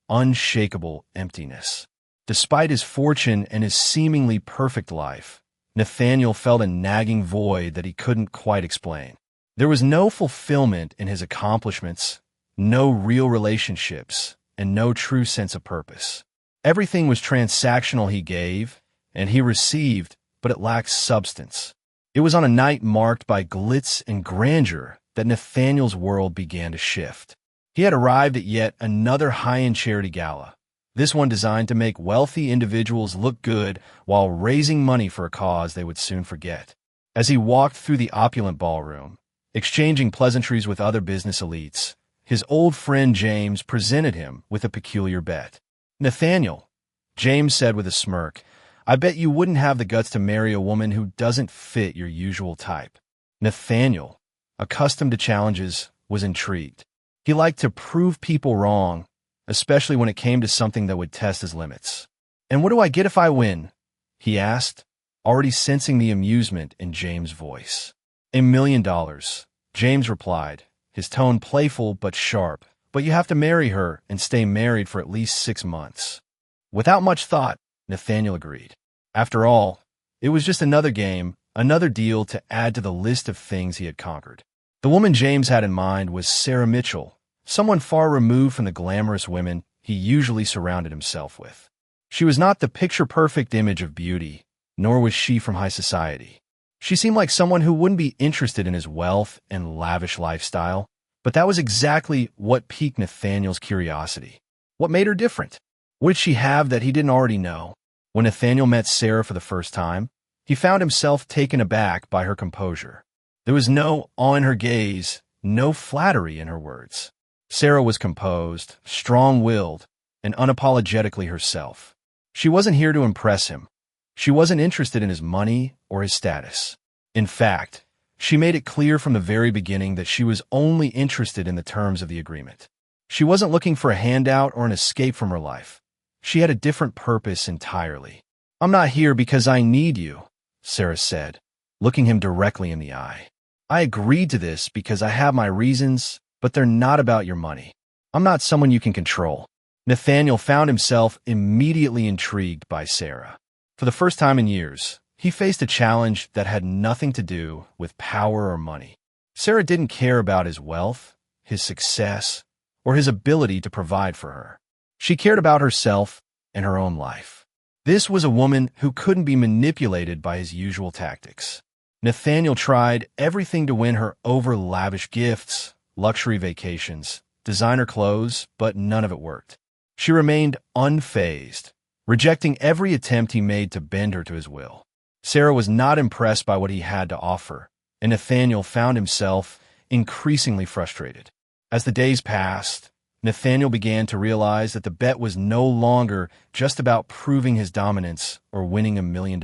unshakable emptiness. Despite his fortune and his seemingly perfect life, Nathaniel felt a nagging void that he couldn't quite explain. There was no fulfillment in his accomplishments, no real relationships, and no true sense of purpose. Everything was transactional. He gave, and he received, but it lacked substance. It was on a night marked by glitz and grandeur that Nathaniel's world began to shift. He had arrived at yet another high-end charity gala, this one designed to make wealthy individuals look good while raising money for a cause they would soon forget. As he walked through the opulent ballroom, exchanging pleasantries with other business elites, his old friend James presented him with a peculiar bet. "Nathaniel," James said with a smirk, "I bet you wouldn't have the guts to marry a woman who doesn't fit your usual type." Nathaniel, accustomed to challenges, was intrigued. He liked to prove people wrong, especially when it came to something that would test his limits. "And what do I get if I win?" he asked, already sensing the amusement in James' voice. "$1 million, James replied, his tone playful but sharp. "But you have to marry her and stay married for at least 6 months. Without much thought, Nathaniel agreed. After all, it was just another game, another deal to add to the list of things he had conquered. The woman James had in mind was Sarah Mitchell, someone far removed from the glamorous women he usually surrounded himself with. She was not the picture-perfect image of beauty, nor was she from high society. She seemed like someone who wouldn't be interested in his wealth and lavish lifestyle, but that was exactly what piqued Nathaniel's curiosity. What made her different? What did she have that he didn't already know? When Nathaniel met Sarah for the first time, he found himself taken aback by her composure. There was no awe in her gaze, no flattery in her words. Sarah was composed, strong-willed, and unapologetically herself. She wasn't here to impress him. She wasn't interested in his money or his status. In fact, she made it clear from the very beginning that she was only interested in the terms of the agreement. She wasn't looking for a handout or an escape from her life. She had a different purpose entirely. "I'm not here because I need you," Sarah said, looking him directly in the eye. "I agreed to this because I have my reasons, but they're not about your money. I'm not someone you can control." Nathaniel found himself immediately intrigued by Sarah. For the first time in years, he faced a challenge that had nothing to do with power or money. Sarah didn't care about his wealth, his success, or his ability to provide for her. She cared about herself and her own life. This was a woman who couldn't be manipulated by his usual tactics. Nathaniel tried everything to win her over: lavish gifts, luxury vacations, designer clothes, but none of it worked. She remained unfazed, rejecting every attempt he made to bend her to his will. Sarah was not impressed by what he had to offer, and Nathaniel found himself increasingly frustrated. As the days passed, Nathaniel began to realize that the bet was no longer just about proving his dominance or winning $1 million.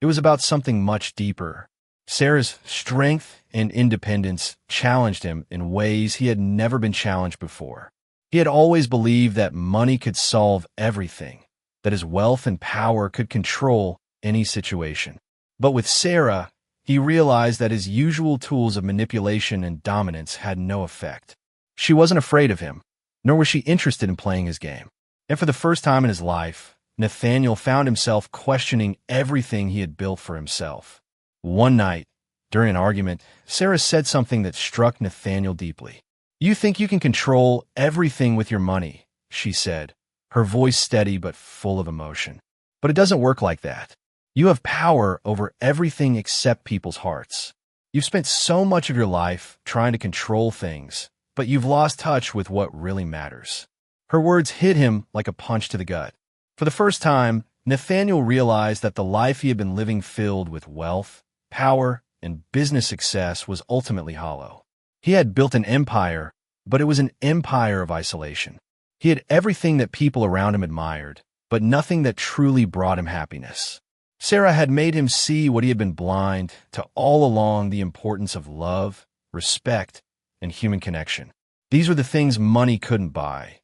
It was about something much deeper. Sarah's strength and independence challenged him in ways he had never been challenged before. He had always believed that money could solve everything, that his wealth and power could control any situation. But with Sarah, he realized that his usual tools of manipulation and dominance had no effect. She wasn't afraid of him, nor was she interested in playing his game. And for the first time in his life, Nathaniel found himself questioning everything he had built for himself. One night, during an argument, Sarah said something that struck Nathaniel deeply. "You think you can control everything with your money," she said, her voice steady but full of emotion. "But it doesn't work like that. You have power over everything except people's hearts. You've spent so much of your life trying to control things, but you've lost touch with what really matters." Her words hit him like a punch to the gut. For the first time, Nathaniel realized that the life he had been living, filled with wealth, power, and business success, was ultimately hollow. He had built an empire, but it was an empire of isolation. He had everything that people around him admired, but nothing that truly brought him happiness. Sarah had made him see what he had been blind to all along: the importance of love, respect, and human connection. These were the things money couldn't buy,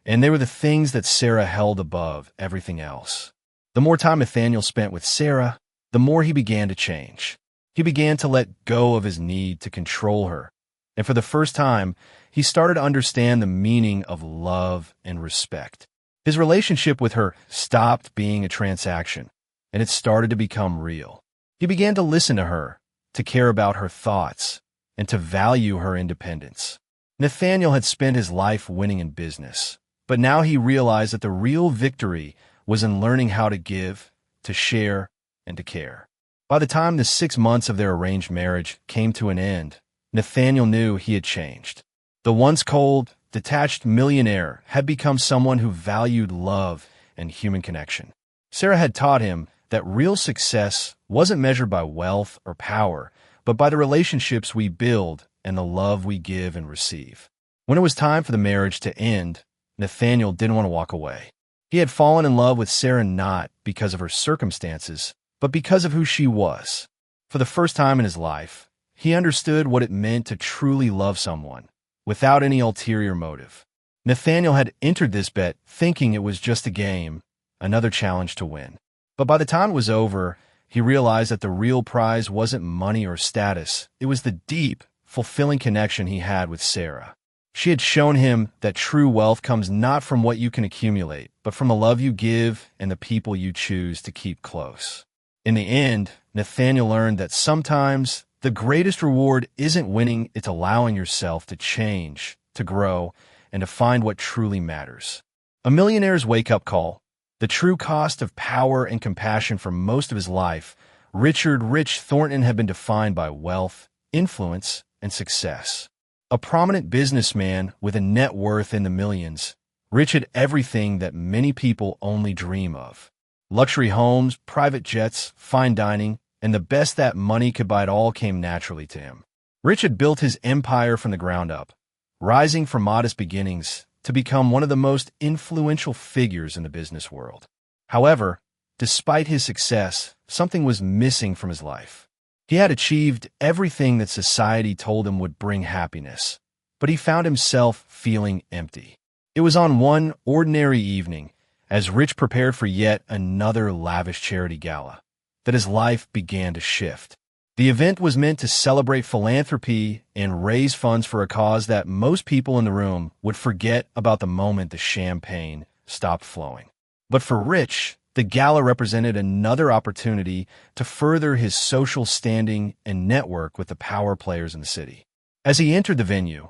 and they were the things that Sarah held above everything else. The more time Nathaniel spent with Sarah, the more he began to change. He began to let go of his need to control her, and for the first time, he started to understand the meaning of love and respect. His relationship with her stopped being a transaction, and it started to become real. He began to listen to her, to care about her thoughts, and to value her independence. Nathaniel had spent his life winning in business, but now he realized that the real victory was in learning how to give, to share, and to care. By the time the 6 months of their arranged marriage came to an end, Nathaniel knew he had changed. The once cold, detached millionaire had become someone who valued love and human connection. Sarah had taught him that real success wasn't measured by wealth or power, but by the relationships we build and the love we give and receive. When it was time for the marriage to end, Nathaniel didn't want to walk away. He had fallen in love with Sarah not because of her circumstances, but because of who she was. For the first time in his life, he understood what it meant to truly love someone, without any ulterior motive. Nathaniel had entered this bet thinking it was just a game, another challenge to win. But by the time it was over, he realized that the real prize wasn't money or status. It was the deep, fulfilling connection he had with Sarah. She had shown him that true wealth comes not from what you can accumulate, but from the love you give and the people you choose to keep close. In the end, Nathaniel learned that sometimes the greatest reward isn't winning, it's allowing yourself to change, to grow, and to find what truly matters. A Millionaire's Wake-Up Call. The true cost of power and compassion. For most of his life, Richard "Rich" Thornton had been defined by wealth, influence, and success. A prominent businessman with a net worth in the millions, Rich had everything that many people only dream of. Luxury homes, private jets, fine dining, and the best that money could buy. It all came naturally to him. Rich had built his empire from the ground up, rising from modest beginnings to become one of the most influential figures in the business world. However, despite his success, something was missing from his life. He had achieved everything that society told him would bring happiness, but he found himself feeling empty. It was on one ordinary evening, as Rich prepared for yet another lavish charity gala, that his life began to shift. The event was meant to celebrate philanthropy and raise funds for a cause that most people in the room would forget about the moment the champagne stopped flowing. But for Rich, the gala represented another opportunity to further his social standing and network with the power players in the city. As he entered the venue,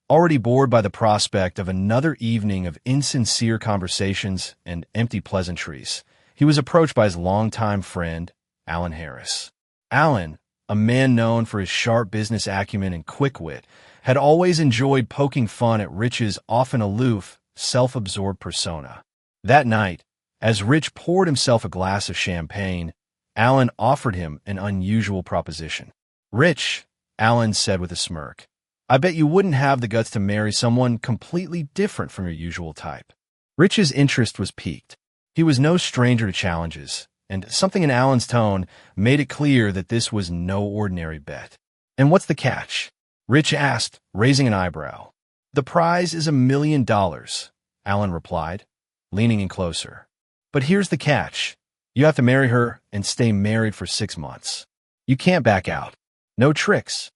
already bored by the prospect of another evening of insincere conversations and empty pleasantries, he was approached by his longtime friend, Alan Harris. Alan, a man known for his sharp business acumen and quick wit, had always enjoyed poking fun at Rich's often aloof, self-absorbed persona. That night, as Rich poured himself a glass of champagne, Alan offered him an unusual proposition. "Rich," Alan said with a smirk, "I bet you wouldn't have the guts to marry someone completely different from your usual type." Rich's interest was piqued. He was no stranger to challenges, and something in Alan's tone made it clear that this was no ordinary bet. "And what's the catch?" Rich asked, raising an eyebrow. "The prize is $1 million, Alan replied, leaning in closer. "But here's the catch. You have to marry her and stay married for 6 months. You can't back out. No tricks."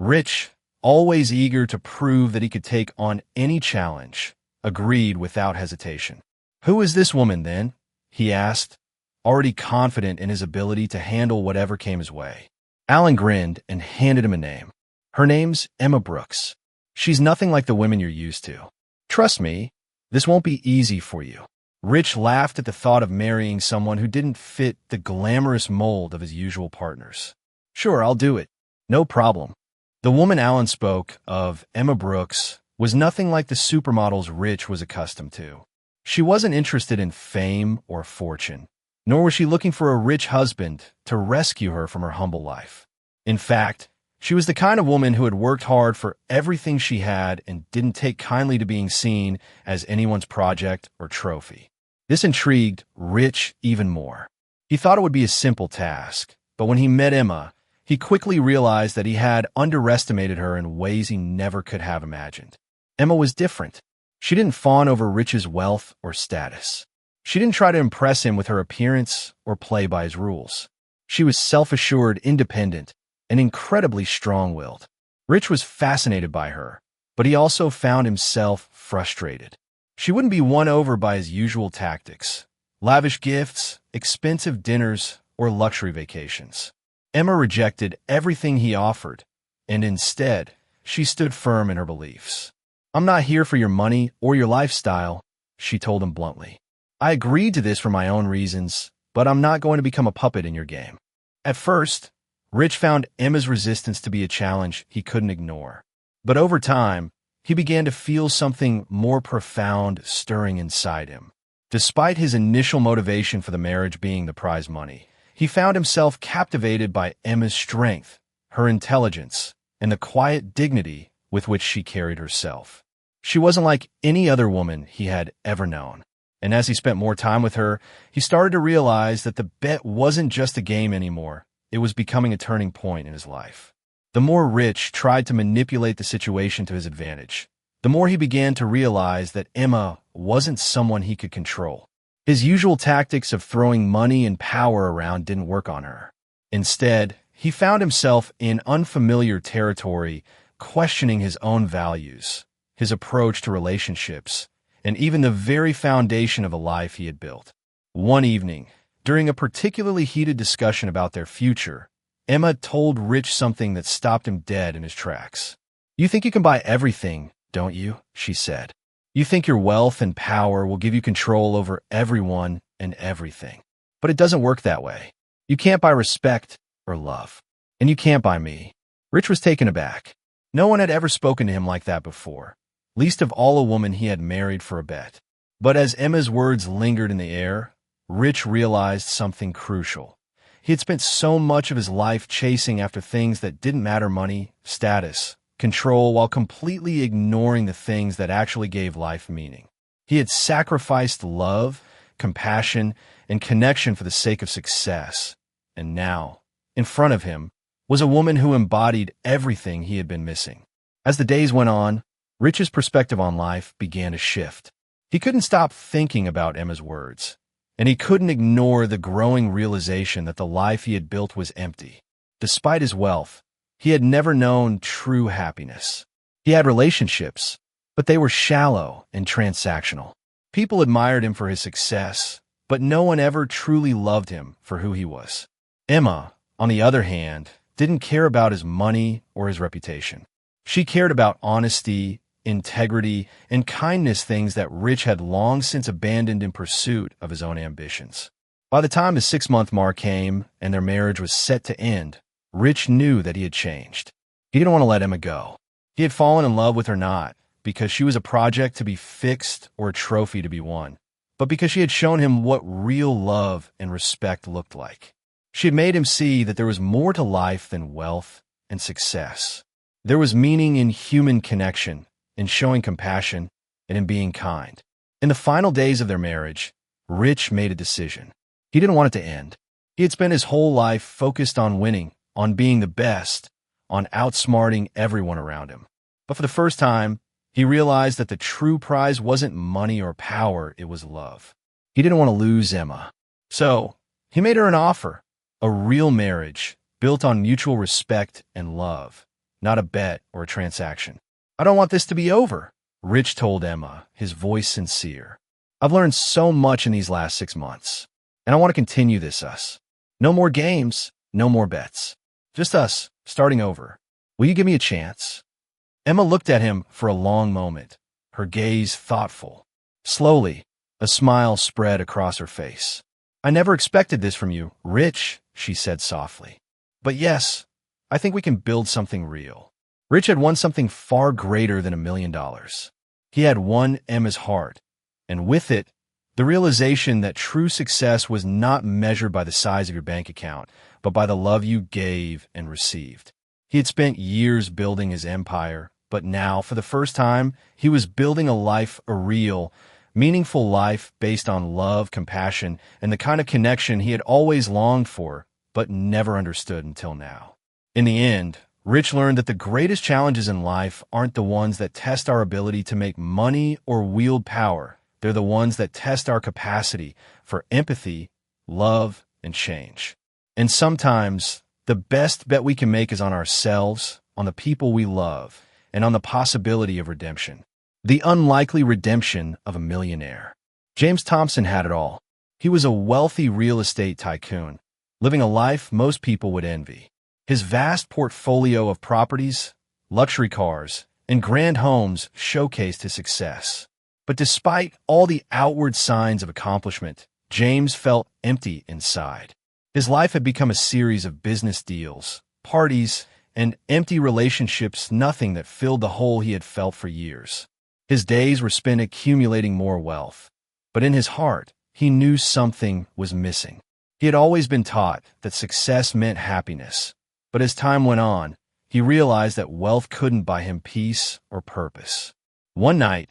Rich, always eager to prove that he could take on any challenge, agreed without hesitation. "Who is this woman, then?" he asked, already confident in his ability to handle whatever came his way. Alan grinned and handed him a name. "Her name's Emma Brooks. She's nothing like the women you're used to. Trust me, this won't be easy for you." Rich laughed at the thought of marrying someone who didn't fit the glamorous mold of his usual partners. "Sure, I'll do it. No problem." The woman Alan spoke of, Emma Brooks, was nothing like the supermodels Rich was accustomed to. She wasn't interested in fame or fortune, nor was she looking for a rich husband to rescue her from her humble life. In fact, she was the kind of woman who had worked hard for everything she had and didn't take kindly to being seen as anyone's project or trophy. This intrigued Rich even more. He thought it would be a simple task, but when he met Emma, he quickly realized that he had underestimated her in ways he never could have imagined. Emma was different. She didn't fawn over Rich's wealth or status. She didn't try to impress him with her appearance or play by his rules. She was self-assured, independent, and incredibly strong-willed. Rich was fascinated by her, but he also found himself frustrated. She wouldn't be won over by his usual tactics: lavish gifts, expensive dinners, or luxury vacations. Emma rejected everything he offered, and instead, she stood firm in her beliefs. "I'm not here for your money or your lifestyle," she told him bluntly. "I agreed to this for my own reasons, but I'm not going to become a puppet in your game." At first, Rich found Emma's resistance to be a challenge he couldn't ignore. But over time, he began to feel something more profound stirring inside him. Despite his initial motivation for the marriage being the prize money, he found himself captivated by Emma's strength, her intelligence, and the quiet dignity with which she carried herself. She wasn't like any other woman he had ever known. And as he spent more time with her, he started to realize that the bet wasn't just a game anymore. It was becoming a turning point in his life. The more Rich tried to manipulate the situation to his advantage, the more he began to realize that Emma wasn't someone he could control. His usual tactics of throwing money and power around didn't work on her. Instead, he found himself in unfamiliar territory, questioning his own values, his approach to relationships, and even the very foundation of a life he had built. One evening, during a particularly heated discussion about their future, Emma told Rich something that stopped him dead in his tracks. "You think you can buy everything, don't you?" she said. "You think your wealth and power will give you control over everyone and everything. But it doesn't work that way. You can't buy respect or love. And you can't buy me." Rich was taken aback. No one had ever spoken to him like that before, least of all a woman he had married for a bet. But as Emma's words lingered in the air, Rich realized something crucial. He had spent so much of his life chasing after things that didn't matter: money, status, control, while completely ignoring the things that actually gave life meaning. He had sacrificed love, compassion, and connection for the sake of success. And now, in front of him, was a woman who embodied everything he had been missing. As the days went on, Rich's perspective on life began to shift. He couldn't stop thinking about Emma's words, and he couldn't ignore the growing realization that the life he had built was empty. Despite his wealth, he had never known true happiness. He had relationships, but they were shallow and transactional. People admired him for his success, but no one ever truly loved him for who he was. Emma, on the other hand, didn't care about his money or his reputation. She cared about honesty, integrity, and kindness, things that Rich had long since abandoned in pursuit of his own ambitions. By the time the 6-month mark came and their marriage was set to end, Rich knew that he had changed. He didn't want to let Emma go. He had fallen in love with her not because she was a project to be fixed or a trophy to be won, but because she had shown him what real love and respect looked like. She had made him see that there was more to life than wealth and success. There was meaning in human connection, in showing compassion, and in being kind. In the final days of their marriage, Rich made a decision. He didn't want it to end. He had spent his whole life focused on winning, on being the best, on outsmarting everyone around him. But for the first time, he realized that the true prize wasn't money or power, it was love. He didn't want to lose Emma. So, he made her an offer, a real marriage built on mutual respect and love, not a bet or a transaction. "I don't want this to be over," Rich told Emma, his voice sincere. "I've learned so much in these last 6 months, and I want to continue this us. No more games, no more bets. Just us, starting over. Will you give me a chance?" Emma looked at him for a long moment, her gaze thoughtful. Slowly, a smile spread across her face. "I never expected this from you, Rich," she said softly. "But yes, I think we can build something real." Rich had won something far greater than $1 million. He had won Emma's heart, and with it, the realization that true success was not measured by the size of your bank account, but by the love you gave and received. He had spent years building his empire, but now, for the first time, he was building a life, a real, meaningful life based on love, compassion, and the kind of connection he had always longed for, but never understood until now. In the end, Rich learned that the greatest challenges in life aren't the ones that test our ability to make money or wield power. They're the ones that test our capacity for empathy, love, and change. And sometimes, the best bet we can make is on ourselves, on the people we love, and on the possibility of redemption. The unlikely redemption of a millionaire. James Thompson had it all. He was a wealthy real estate tycoon, living a life most people would envy. His vast portfolio of properties, luxury cars, and grand homes showcased his success. But despite all the outward signs of accomplishment, James felt empty inside. His life had become a series of business deals, parties, and empty relationships, nothing that filled the hole he had felt for years. His days were spent accumulating more wealth, but in his heart, he knew something was missing. He had always been taught that success meant happiness, but as time went on, he realized that wealth couldn't buy him peace or purpose. One night,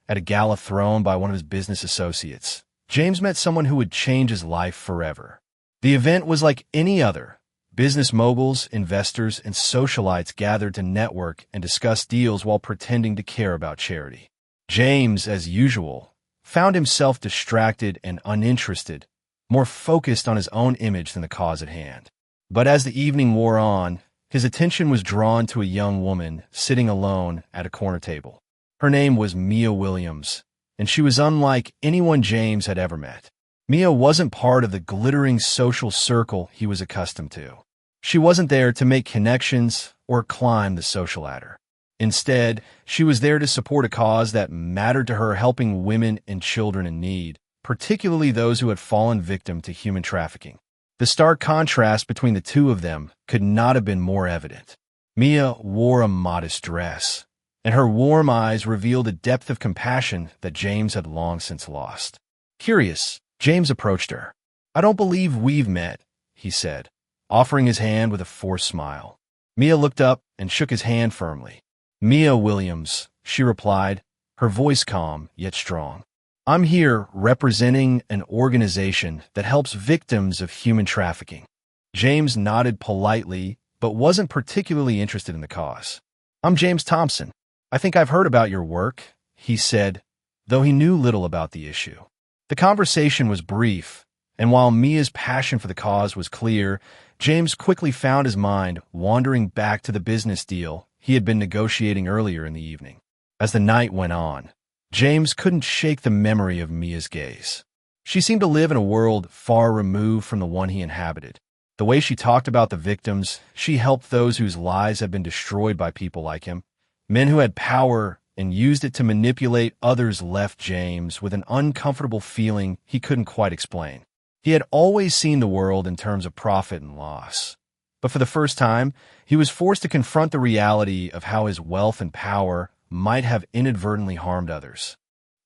at a gala thrown by one of his business associates, James met someone who would change his life forever. The event was like any other. Business moguls, investors, and socialites gathered to network and discuss deals while pretending to care about charity. James, as usual, found himself distracted and uninterested, more focused on his own image than the cause at hand. But as the evening wore on, his attention was drawn to a young woman sitting alone at a corner table. Her name was Mia Williams, and she was unlike anyone James had ever met. Mia wasn't part of the glittering social circle he was accustomed to. She wasn't there to make connections or climb the social ladder. Instead, she was there to support a cause that mattered to her, helping women and children in need, particularly those who had fallen victim to human trafficking. The stark contrast between the two of them could not have been more evident. Mia wore a modest dress, and her warm eyes revealed a depth of compassion that James had long since lost. Curious, James approached her. "I don't believe we've met," he said, offering his hand with a forced smile. Mia looked up and shook his hand firmly. "Mia Williams," she replied, her voice calm yet strong. "I'm here representing an organization that helps victims of human trafficking." James nodded politely, but wasn't particularly interested in the cause. "I'm James Thompson. I think I've heard about your work," he said, though he knew little about the issue. The conversation was brief, And while Mia's passion for the cause was clear, James quickly found his mind wandering back to the business deal he had been negotiating earlier in the evening. As the night went on, James couldn't shake the memory of Mia's gaze. She seemed to live in a world far removed from the one he inhabited. The way she talked about the victims, she helped those whose lives had been destroyed by people like him. Men who had power and used it to manipulate others left James with an uncomfortable feeling he couldn't quite explain. He had always seen the world in terms of profit and loss. But for the first time, he was forced to confront the reality of how his wealth and power might have inadvertently harmed others.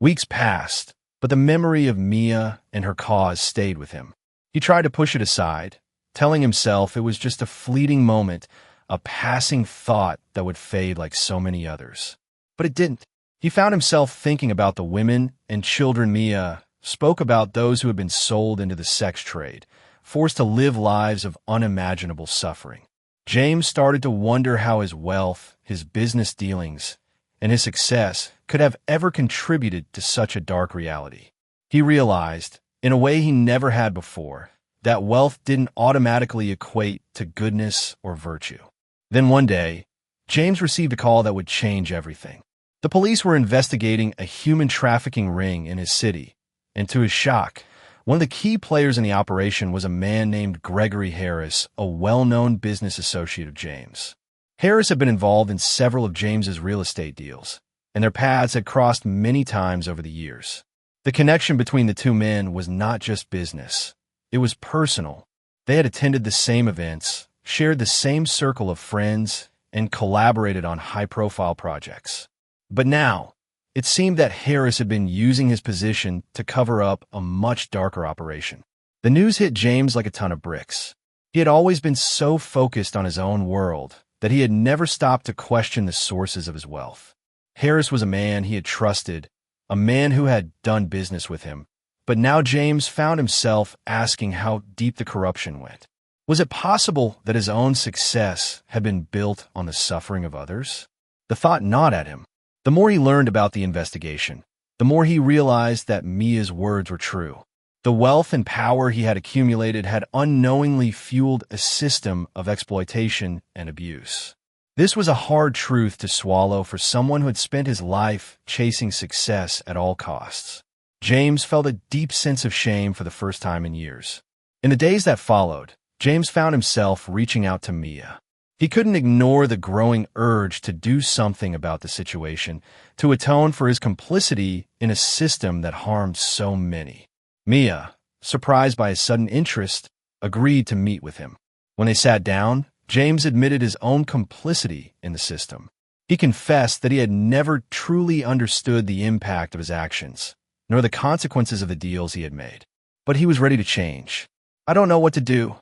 Weeks passed, but the memory of Mia and her cause stayed with him. He tried to push it aside, telling himself it was just a fleeting moment, a passing thought that would fade like so many others. But it didn't. He found himself thinking about the women and children Mia spoke about, those who had been sold into the sex trade, forced to live lives of unimaginable suffering. James started to wonder how his wealth, his business dealings, and his success could have ever contributed to such a dark reality. He realized, in a way he never had before, that wealth didn't automatically equate to goodness or virtue. Then one day, James received a call that would change everything. The police were investigating a human trafficking ring in his city, and to his shock, one of the key players in the operation was a man named Gregory Harris, a well-known business associate of James. Harris had been involved in several of James's real estate deals, and their paths had crossed many times over the years. The connection between the two men was not just business. It was personal. They had attended the same events, shared the same circle of friends, and collaborated on high-profile projects. But now, it seemed that Harris had been using his position to cover up a much darker operation. The news hit James like a ton of bricks. He had always been so focused on his own world that he had never stopped to question the sources of his wealth. Harris was a man he had trusted, a man who had done business with him, but now James found himself asking how deep the corruption went. Was it possible that his own success had been built on the suffering of others? The thought gnawed at him. The more he learned about the investigation, the more he realized that Mia's words were true. The wealth and power he had accumulated had unknowingly fueled a system of exploitation and abuse. This was a hard truth to swallow for someone who had spent his life chasing success at all costs. James felt a deep sense of shame for the first time in years. In the days that followed, James found himself reaching out to Mia. He couldn't ignore the growing urge to do something about the situation, to atone for his complicity in a system that harmed so many. Mia, surprised by his sudden interest, agreed to meet with him. When they sat down, James admitted his own complicity in the system. He confessed that he had never truly understood the impact of his actions, nor the consequences of the deals he had made. But he was ready to change. "I don't know what to do,"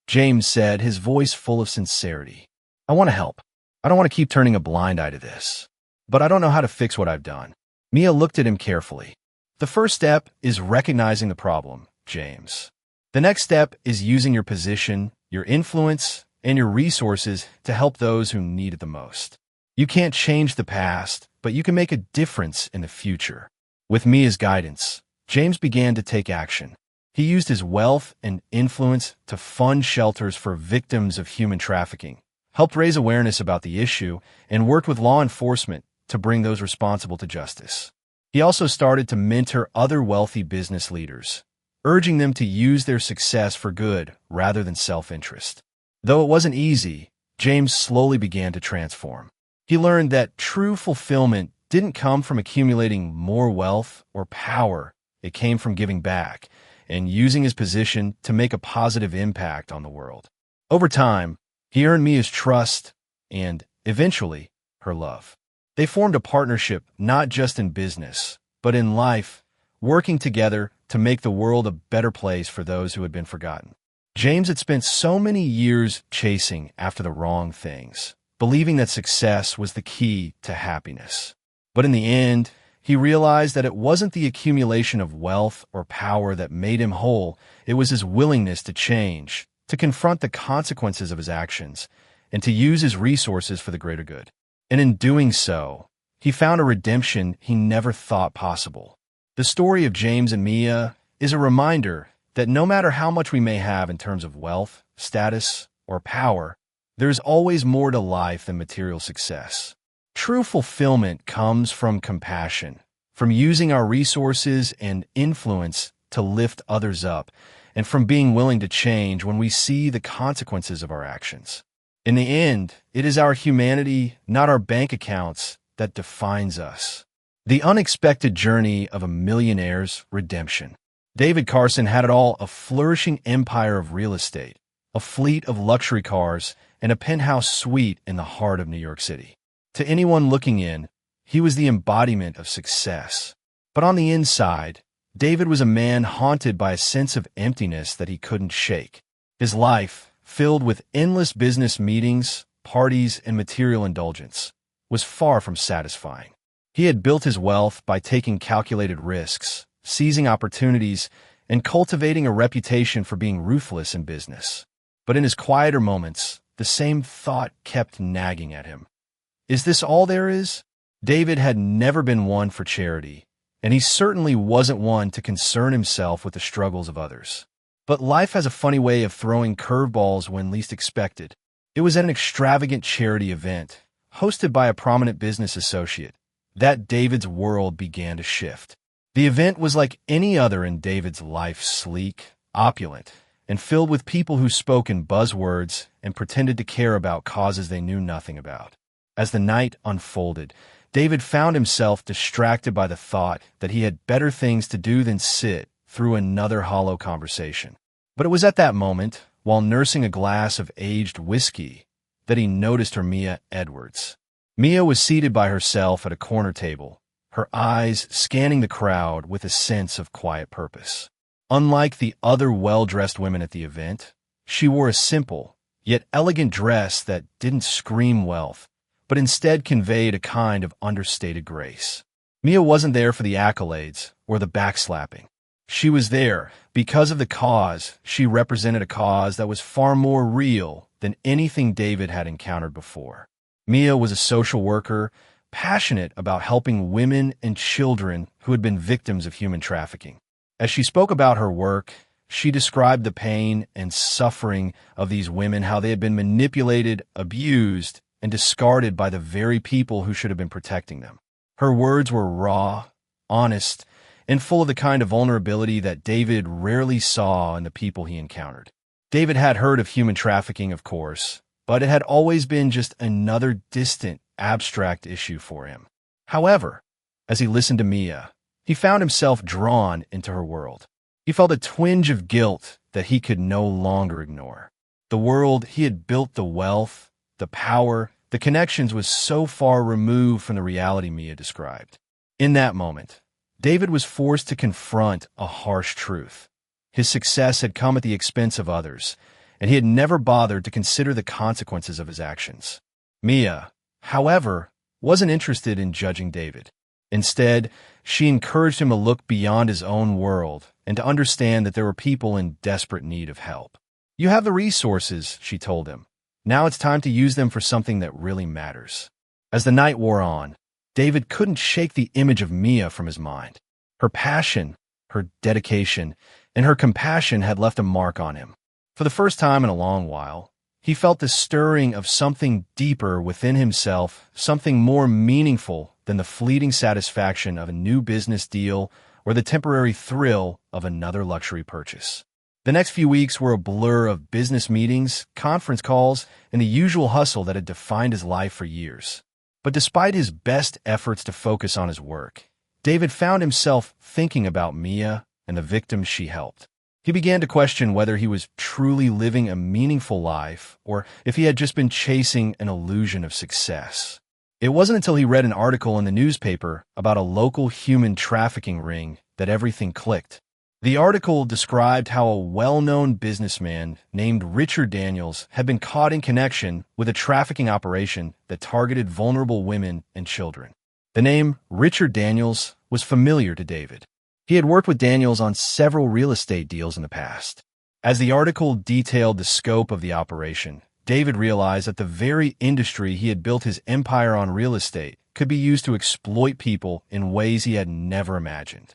James said, his voice full of sincerity. "I want to help. I don't want to keep turning a blind eye to this. But I don't know how to fix what I've done." Mia looked at him carefully. "The first step is recognizing the problem, James. The next step is using your position, your influence, and your resources to help those who need it the most. You can't change the past, but you can make a difference in the future." With Mia's guidance, James began to take action. He used his wealth and influence to fund shelters for victims of human trafficking, helped raise awareness about the issue, and worked with law enforcement to bring those responsible to justice. He also started to mentor other wealthy business leaders, urging them to use their success for good rather than self-interest. Though it wasn't easy, James slowly began to transform. He learned that true fulfillment didn't come from accumulating more wealth or power. It came from giving back and using his position to make a positive impact on the world. Over time, he earned Mia's trust and, eventually, her love. They formed a partnership not just in business, but in life, working together to make the world a better place for those who had been forgotten. James had spent so many years chasing after the wrong things, believing that success was the key to happiness. But in the end, he realized that it wasn't the accumulation of wealth or power that made him whole. It was his willingness to change, to confront the consequences of his actions, and to use his resources for the greater good. And in doing so, he found a redemption he never thought possible. The story of James and Mia is a reminder that no matter how much we may have in terms of wealth, status, or power, there's always more to life than material success. True fulfillment comes from compassion, from using our resources and influence to lift others up, and from being willing to change when we see the consequences of our actions. In the end, it is our humanity, not our bank accounts, that defines us. The unexpected journey of a millionaire's redemption. David Carson had it all: a flourishing empire of real estate, a fleet of luxury cars, and a penthouse suite in the heart of New York City. To anyone looking in, he was the embodiment of success. But on the inside, David was a man haunted by a sense of emptiness that he couldn't shake. His life, filled with endless business meetings, parties, and material indulgence, was far from satisfying. He had built his wealth by taking calculated risks, seizing opportunities, and cultivating a reputation for being ruthless in business. But in his quieter moments, the same thought kept nagging at him. Is this all there is? David had never been one for charity, and he certainly wasn't one to concern himself with the struggles of others. But life has a funny way of throwing curveballs when least expected. It was at an extravagant charity event, hosted by a prominent business associate, that David's world began to shift. The event was like any other in David's life: sleek, opulent, and filled with people who spoke in buzzwords and pretended to care about causes they knew nothing about. As the night unfolded, David found himself distracted by the thought that he had better things to do than sit through another hollow conversation. But it was at that moment, while nursing a glass of aged whiskey, that he noticed her Mia Edwards. Mia was seated by herself at a corner table, her eyes scanning the crowd with a sense of quiet purpose. Unlike the other well-dressed women at the event, she wore a simple, yet elegant dress that didn't scream wealth, but instead conveyed a kind of understated grace. Mia wasn't there for the accolades or the backslapping. She was there because of the cause. She represented a cause that was far more real than anything David had encountered before. Mia was a social worker, passionate about helping women and children who had been victims of human trafficking. As she spoke about her work, she described the pain and suffering of these women, how they had been manipulated, abused, and discarded by the very people who should have been protecting them. Her words were raw, honest, and full of the kind of vulnerability that David rarely saw in the people he encountered. David had heard of human trafficking, of course, but it had always been just another distant, abstract issue for him. However, as he listened to Mia, he found himself drawn into her world. He felt a twinge of guilt that he could no longer ignore. The world he had built, the wealth, the power, the connections, was so far removed from the reality Mia described. In that moment, David was forced to confront a harsh truth. His success had come at the expense of others, and he had never bothered to consider the consequences of his actions. Mia, however, wasn't interested in judging David. Instead, she encouraged him to look beyond his own world and to understand that there were people in desperate need of help. "You have the resources," she told him. "Now it's time to use them for something that really matters." As the night wore on, David couldn't shake the image of Mia from his mind. Her passion, her dedication, and her compassion had left a mark on him. For the first time in a long while, he felt the stirring of something deeper within himself, something more meaningful than the fleeting satisfaction of a new business deal or the temporary thrill of another luxury purchase. The next few weeks were a blur of business meetings, conference calls, and the usual hustle that had defined his life for years. But despite his best efforts to focus on his work, David found himself thinking about Mia and the victims she helped. He began to question whether he was truly living a meaningful life or if he had just been chasing an illusion of success. It wasn't until he read an article in the newspaper about a local human trafficking ring that everything clicked. The article described how a well-known businessman named Richard Daniels had been caught in connection with a trafficking operation that targeted vulnerable women and children. The name Richard Daniels was familiar to David. He had worked with Daniels on several real estate deals in the past. As the article detailed the scope of the operation, David realized that the very industry he had built his empire on, real estate, could be used to exploit people in ways he had never imagined.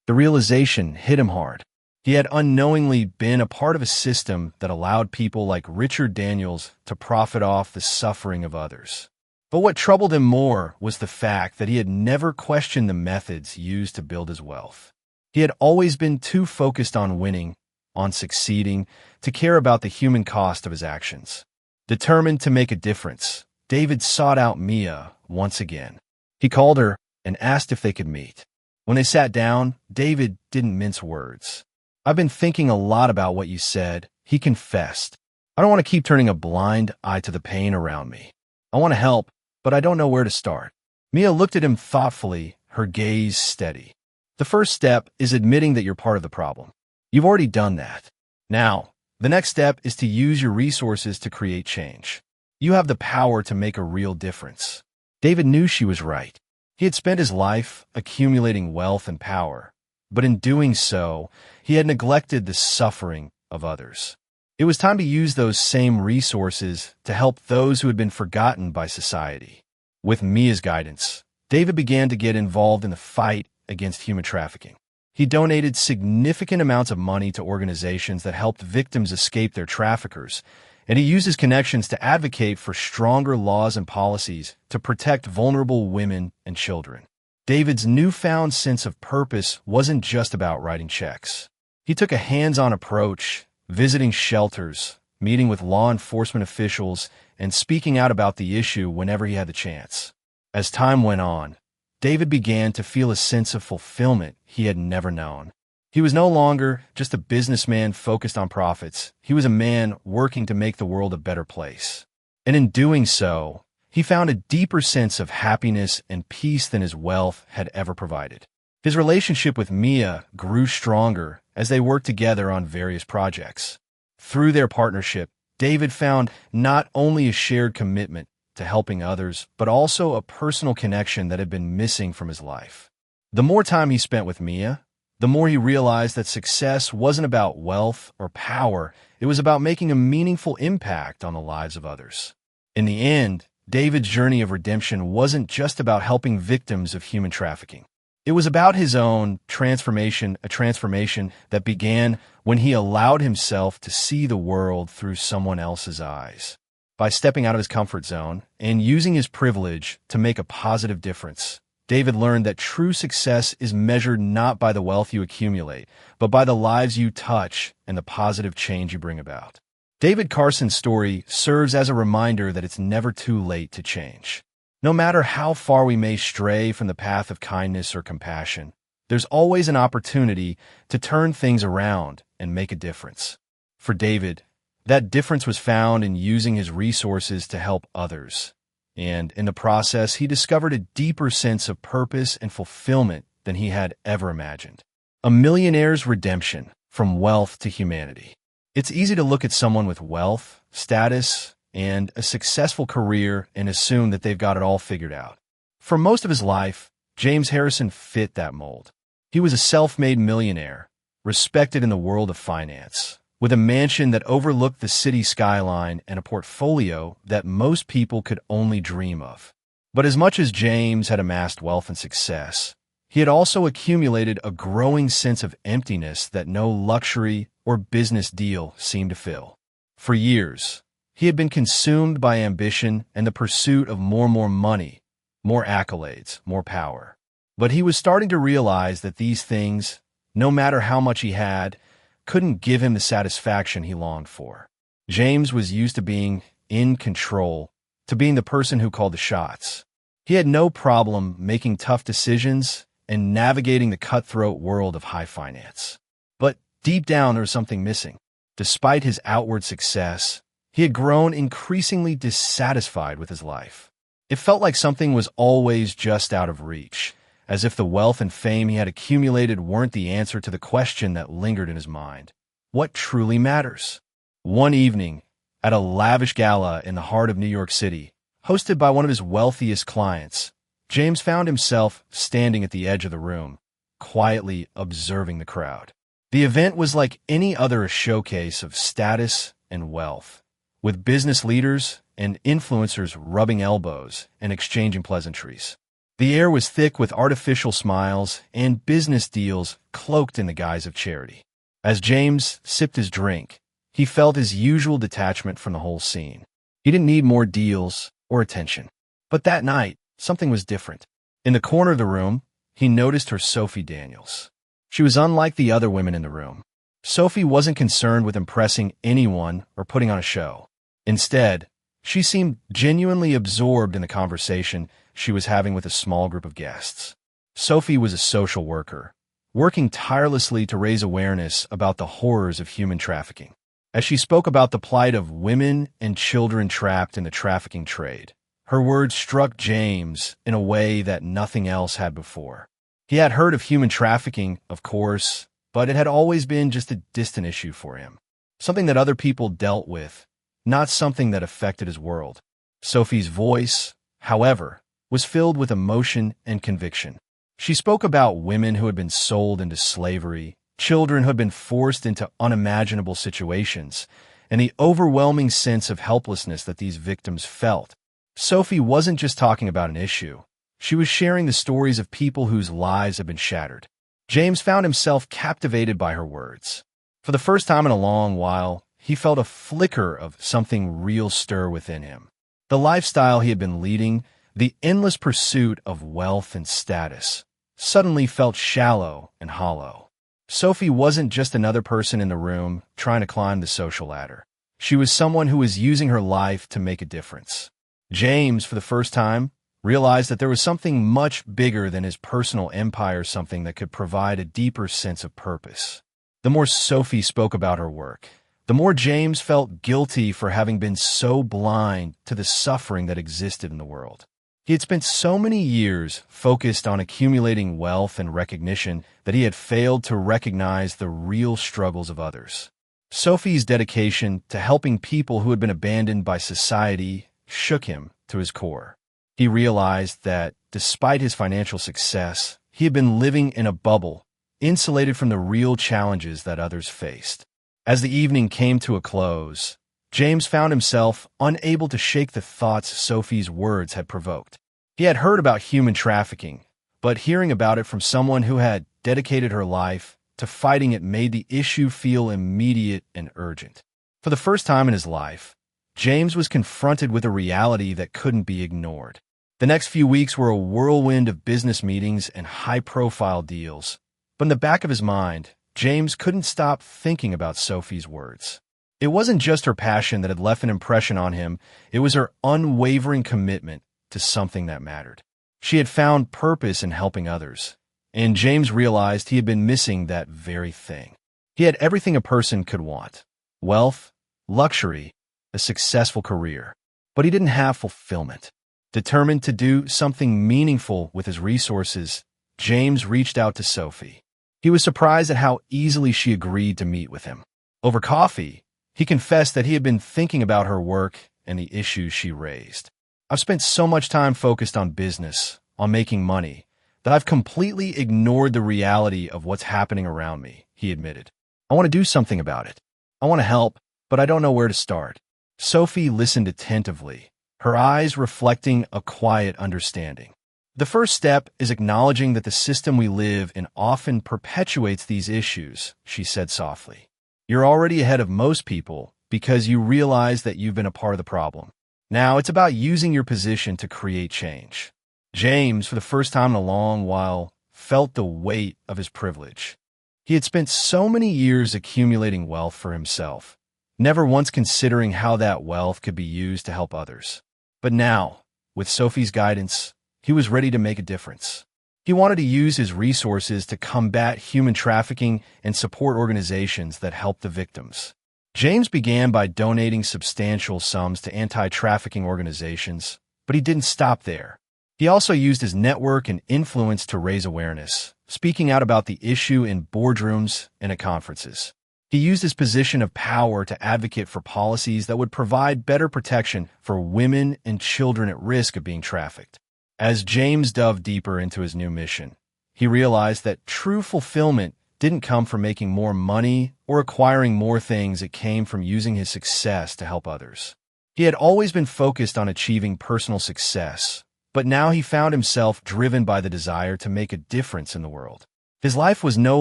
The realization hit him hard. He had unknowingly been a part of a system that allowed people like Richard Daniels to profit off the suffering of others. But what troubled him more was the fact that he had never questioned the methods used to build his wealth. He had always been too focused on winning, on succeeding, to care about the human cost of his actions. Determined to make a difference, David sought out Mia once again. He called her and asked if they could meet. When they sat down, David didn't mince words. "I've been thinking a lot about what you said," he confessed. "I don't want to keep turning a blind eye to the pain around me. I want to help, but I don't know where to start." Mia looked at him thoughtfully, her gaze steady. "The first step is admitting that you're part of the problem. You've already done that. Now, the next step is to use your resources to create change. You have the power to make a real difference." David knew she was right. He had spent his life accumulating wealth and power, but in doing so, he had neglected the suffering of others. It was time to use those same resources to help those who had been forgotten by society. With Mia's guidance, David began to get involved in the fight against human trafficking. He donated significant amounts of money to organizations that helped victims escape their traffickers, and he used his connections to advocate for stronger laws and policies to protect vulnerable women and children. David's newfound sense of purpose wasn't just about writing checks. He took a hands-on approach, visiting shelters, meeting with law enforcement officials, and speaking out about the issue whenever he had the chance. As time went on, David began to feel a sense of fulfillment he had never known. He was no longer just a businessman focused on profits. He was a man working to make the world a better place. And in doing so, he found a deeper sense of happiness and peace than his wealth had ever provided. His relationship with Mia grew stronger as they worked together on various projects. Through their partnership, David found not only a shared commitment to helping others, but also a personal connection that had been missing from his life. The more time he spent with Mia, the more he realized that success wasn't about wealth or power. It was about making a meaningful impact on the lives of others. In the end, David's journey of redemption wasn't just about helping victims of human trafficking. It was about his own transformation, a transformation that began when he allowed himself to see the world through someone else's eyes. By stepping out of his comfort zone and using his privilege to make a positive difference, David learned that true success is measured not by the wealth you accumulate, but by the lives you touch and the positive change you bring about. David Carson's story serves as a reminder that it's never too late to change. No matter how far we may stray from the path of kindness or compassion, there's always an opportunity to turn things around and make a difference. For David, that difference was found in using his resources to help others. And in the process, he discovered a deeper sense of purpose and fulfillment than he had ever imagined. A millionaire's redemption from wealth to humanity. It's easy to look at someone with wealth, status, and a successful career and assume that they've got it all figured out. For most of his life, James Harrison fit that mold. He was a self-made millionaire, respected in the world of finance, with a mansion that overlooked the city skyline and a portfolio that most people could only dream of. But as much as James had amassed wealth and success, he had also accumulated a growing sense of emptiness that no luxury or business deal seemed to fill. For years, he had been consumed by ambition and the pursuit of more money, more accolades, more power. But he was starting to realize that these things, no matter how much he had, couldn't give him the satisfaction he longed for. James was used to being in control, to being the person who called the shots. He had no problem making tough decisions and navigating the cutthroat world of high finance. But deep down, there was something missing. Despite his outward success, he had grown increasingly dissatisfied with his life. It felt like something was always just out of reach, as if the wealth and fame he had accumulated weren't the answer to the question that lingered in his mind. What truly matters? One evening, at a lavish gala in the heart of New York City, hosted by one of his wealthiest clients, James found himself standing at the edge of the room, quietly observing the crowd. The event was like any other showcase of status and wealth, with business leaders and influencers rubbing elbows and exchanging pleasantries. The air was thick with artificial smiles and business deals cloaked in the guise of charity. As James sipped his drink, he felt his usual detachment from the whole scene. He didn't need more deals or attention. But that night, something was different. In the corner of the room, he noticed her Sophie Daniels. She was unlike the other women in the room. Sophie wasn't concerned with impressing anyone or putting on a show. Instead, she seemed genuinely absorbed in the conversation she was having with a small group of guests. Sophie was a social worker, working tirelessly to raise awareness about the horrors of human trafficking. As she spoke about the plight of women and children trapped in the trafficking trade, her words struck James in a way that nothing else had before. He had heard of human trafficking, of course, but it had always been just a distant issue for him. Something that other people dealt with, not something that affected his world. Sophie's voice, however, was filled with emotion and conviction. She spoke about women who had been sold into slavery, children who had been forced into unimaginable situations, and the overwhelming sense of helplessness that these victims felt. Sophie wasn't just talking about an issue. She was sharing the stories of people whose lives had been shattered. James found himself captivated by her words. For the first time in a long while, he felt a flicker of something real stir within him. The lifestyle he had been leading, the endless pursuit of wealth and status, suddenly felt shallow and hollow. Sophie wasn't just another person in the room trying to climb the social ladder. She was someone who was using her life to make a difference. James, for the first time, realized that there was something much bigger than his personal empire, something that could provide a deeper sense of purpose. The more Sophie spoke about her work, the more James felt guilty for having been so blind to the suffering that existed in the world. He had spent so many years focused on accumulating wealth and recognition that he had failed to recognize the real struggles of others. Sophie's dedication to helping people who had been abandoned by society shook him to his core. He realized that, despite his financial success, he had been living in a bubble, insulated from the real challenges that others faced. As the evening came to a close, James found himself unable to shake the thoughts Sophie's words had provoked. He had heard about human trafficking, but hearing about it from someone who had dedicated her life to fighting it made the issue feel immediate and urgent. For the first time in his life, James was confronted with a reality that couldn't be ignored. The next few weeks were a whirlwind of business meetings and high-profile deals, but in the back of his mind, James couldn't stop thinking about Sophie's words. It wasn't just her passion that had left an impression on him, it was her unwavering commitment to something that mattered. She had found purpose in helping others, and James realized he had been missing that very thing. He had everything a person could want: wealth, luxury, a successful career, but he didn't have fulfillment. Determined to do something meaningful with his resources, James reached out to Sophie. He was surprised at how easily she agreed to meet with him. Over coffee, he confessed that he had been thinking about her work and the issues she raised. "I've spent so much time focused on business, on making money, that I've completely ignored the reality of what's happening around me," he admitted. "I want to do something about it. I want to help, but I don't know where to start." Sophie listened attentively, her eyes reflecting a quiet understanding. "The first step is acknowledging that the system we live in often perpetuates these issues," she said softly. "You're already ahead of most people because you realize that you've been a part of the problem. Now it's about using your position to create change." James, for the first time in a long while, felt the weight of his privilege. He had spent so many years accumulating wealth for himself, never once considering how that wealth could be used to help others. But now, with Sophie's guidance, he was ready to make a difference. He wanted to use his resources to combat human trafficking and support organizations that help the victims. James began by donating substantial sums to anti-trafficking organizations, but he didn't stop there. He also used his network and influence to raise awareness, speaking out about the issue in boardrooms and at conferences. He used his position of power to advocate for policies that would provide better protection for women and children at risk of being trafficked. As James dove deeper into his new mission, he realized that true fulfillment didn't come from making more money or acquiring more things. It came from using his success to help others. He had always been focused on achieving personal success, but now he found himself driven by the desire to make a difference in the world. His life was no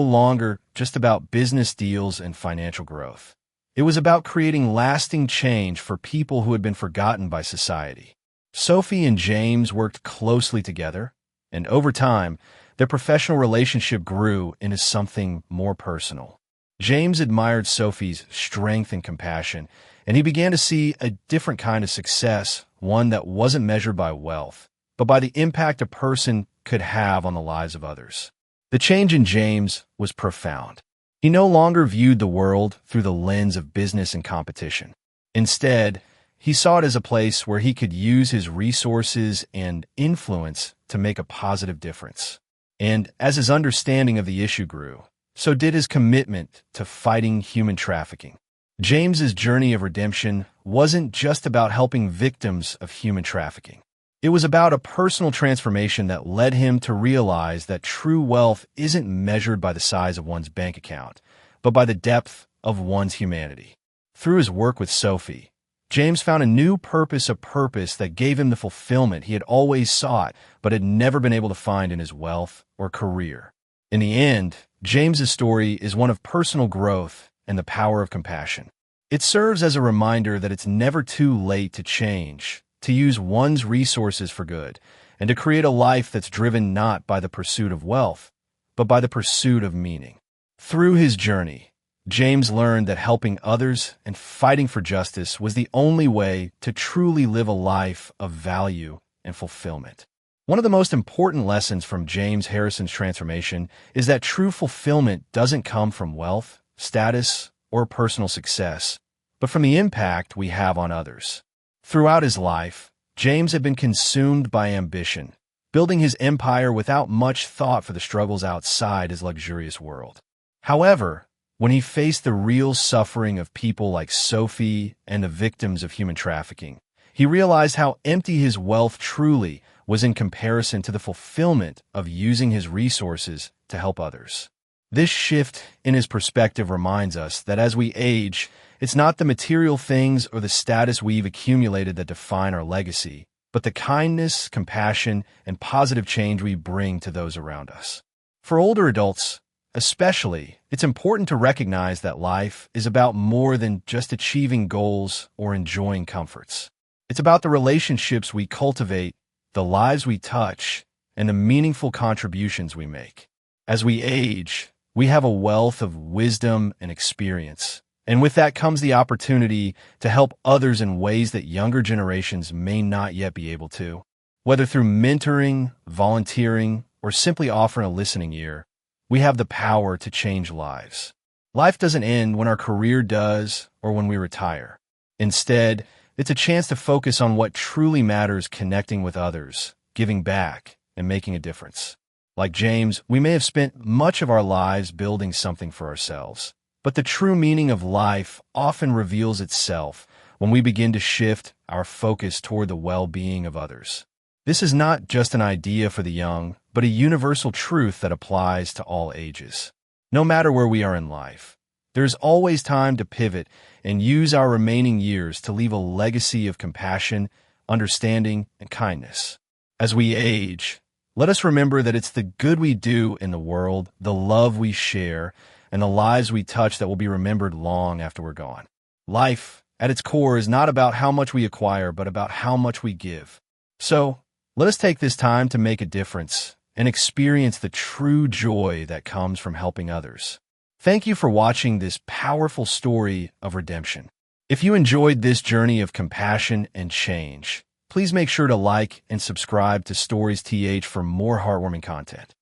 longer just about business deals and financial growth. It was about creating lasting change for people who had been forgotten by society. Sophie and James worked closely together, and over time, their professional relationship grew into something more personal. James admired Sophie's strength and compassion, and he began to see a different kind of success, one that wasn't measured by wealth, but by the impact a person could have on the lives of others. The change in James was profound. He no longer viewed the world through the lens of business and competition. Instead, he saw it as a place where he could use his resources and influence to make a positive difference. And as his understanding of the issue grew, so did his commitment to fighting human trafficking. James's journey of redemption wasn't just about helping victims of human trafficking. It was about a personal transformation that led him to realize that true wealth isn't measured by the size of one's bank account, but by the depth of one's humanity. Through his work with Sophie, James found a new purpose that gave him the fulfillment he had always sought but had never been able to find in his wealth or career. In the end, James's story is one of personal growth and the power of compassion. It serves as a reminder that it's never too late to change, to use one's resources for good, and to create a life that's driven not by the pursuit of wealth, but by the pursuit of meaning. Through his journey, James learned that helping others and fighting for justice was the only way to truly live a life of value and fulfillment. One of the most important lessons from James Harrison's transformation is that true fulfillment doesn't come from wealth, status, or personal success, but from the impact we have on others. Throughout his life, James had been consumed by ambition, building his empire without much thought for the struggles outside his luxurious world. However, when he faced the real suffering of people like Sophie and the victims of human trafficking, he realized how empty his wealth truly was in comparison to the fulfillment of using his resources to help others. This shift in his perspective reminds us that as we age, it's not the material things or the status we've accumulated that define our legacy, but the kindness, compassion, and positive change we bring to those around us. For older adults, especially, it's important to recognize that life is about more than just achieving goals or enjoying comforts. It's about the relationships we cultivate, the lives we touch, and the meaningful contributions we make. As we age, we have a wealth of wisdom and experience, and with that comes the opportunity to help others in ways that younger generations may not yet be able to. Whether through mentoring, volunteering, or simply offering a listening ear, we have the power to change lives. Life doesn't end when our career does or when we retire. Instead, it's a chance to focus on what truly matters, connecting with others, giving back, and making a difference. Like James, we may have spent much of our lives building something for ourselves, but the true meaning of life often reveals itself when we begin to shift our focus toward the well-being of others. This is not just an idea for the young, but a universal truth that applies to all ages. No matter where we are in life, there's always time to pivot and use our remaining years to leave a legacy of compassion, understanding, and kindness. As we age, let us remember that it's the good we do in the world, the love we share, and the lives we touch that will be remembered long after we're gone. Life, at its core, is not about how much we acquire, but about how much we give. So, let us take this time to make a difference and experience the true joy that comes from helping others. Thank you for watching this powerful story of redemption. If you enjoyed this journey of compassion and change, please make sure to like and subscribe to Stories TH for more heartwarming content.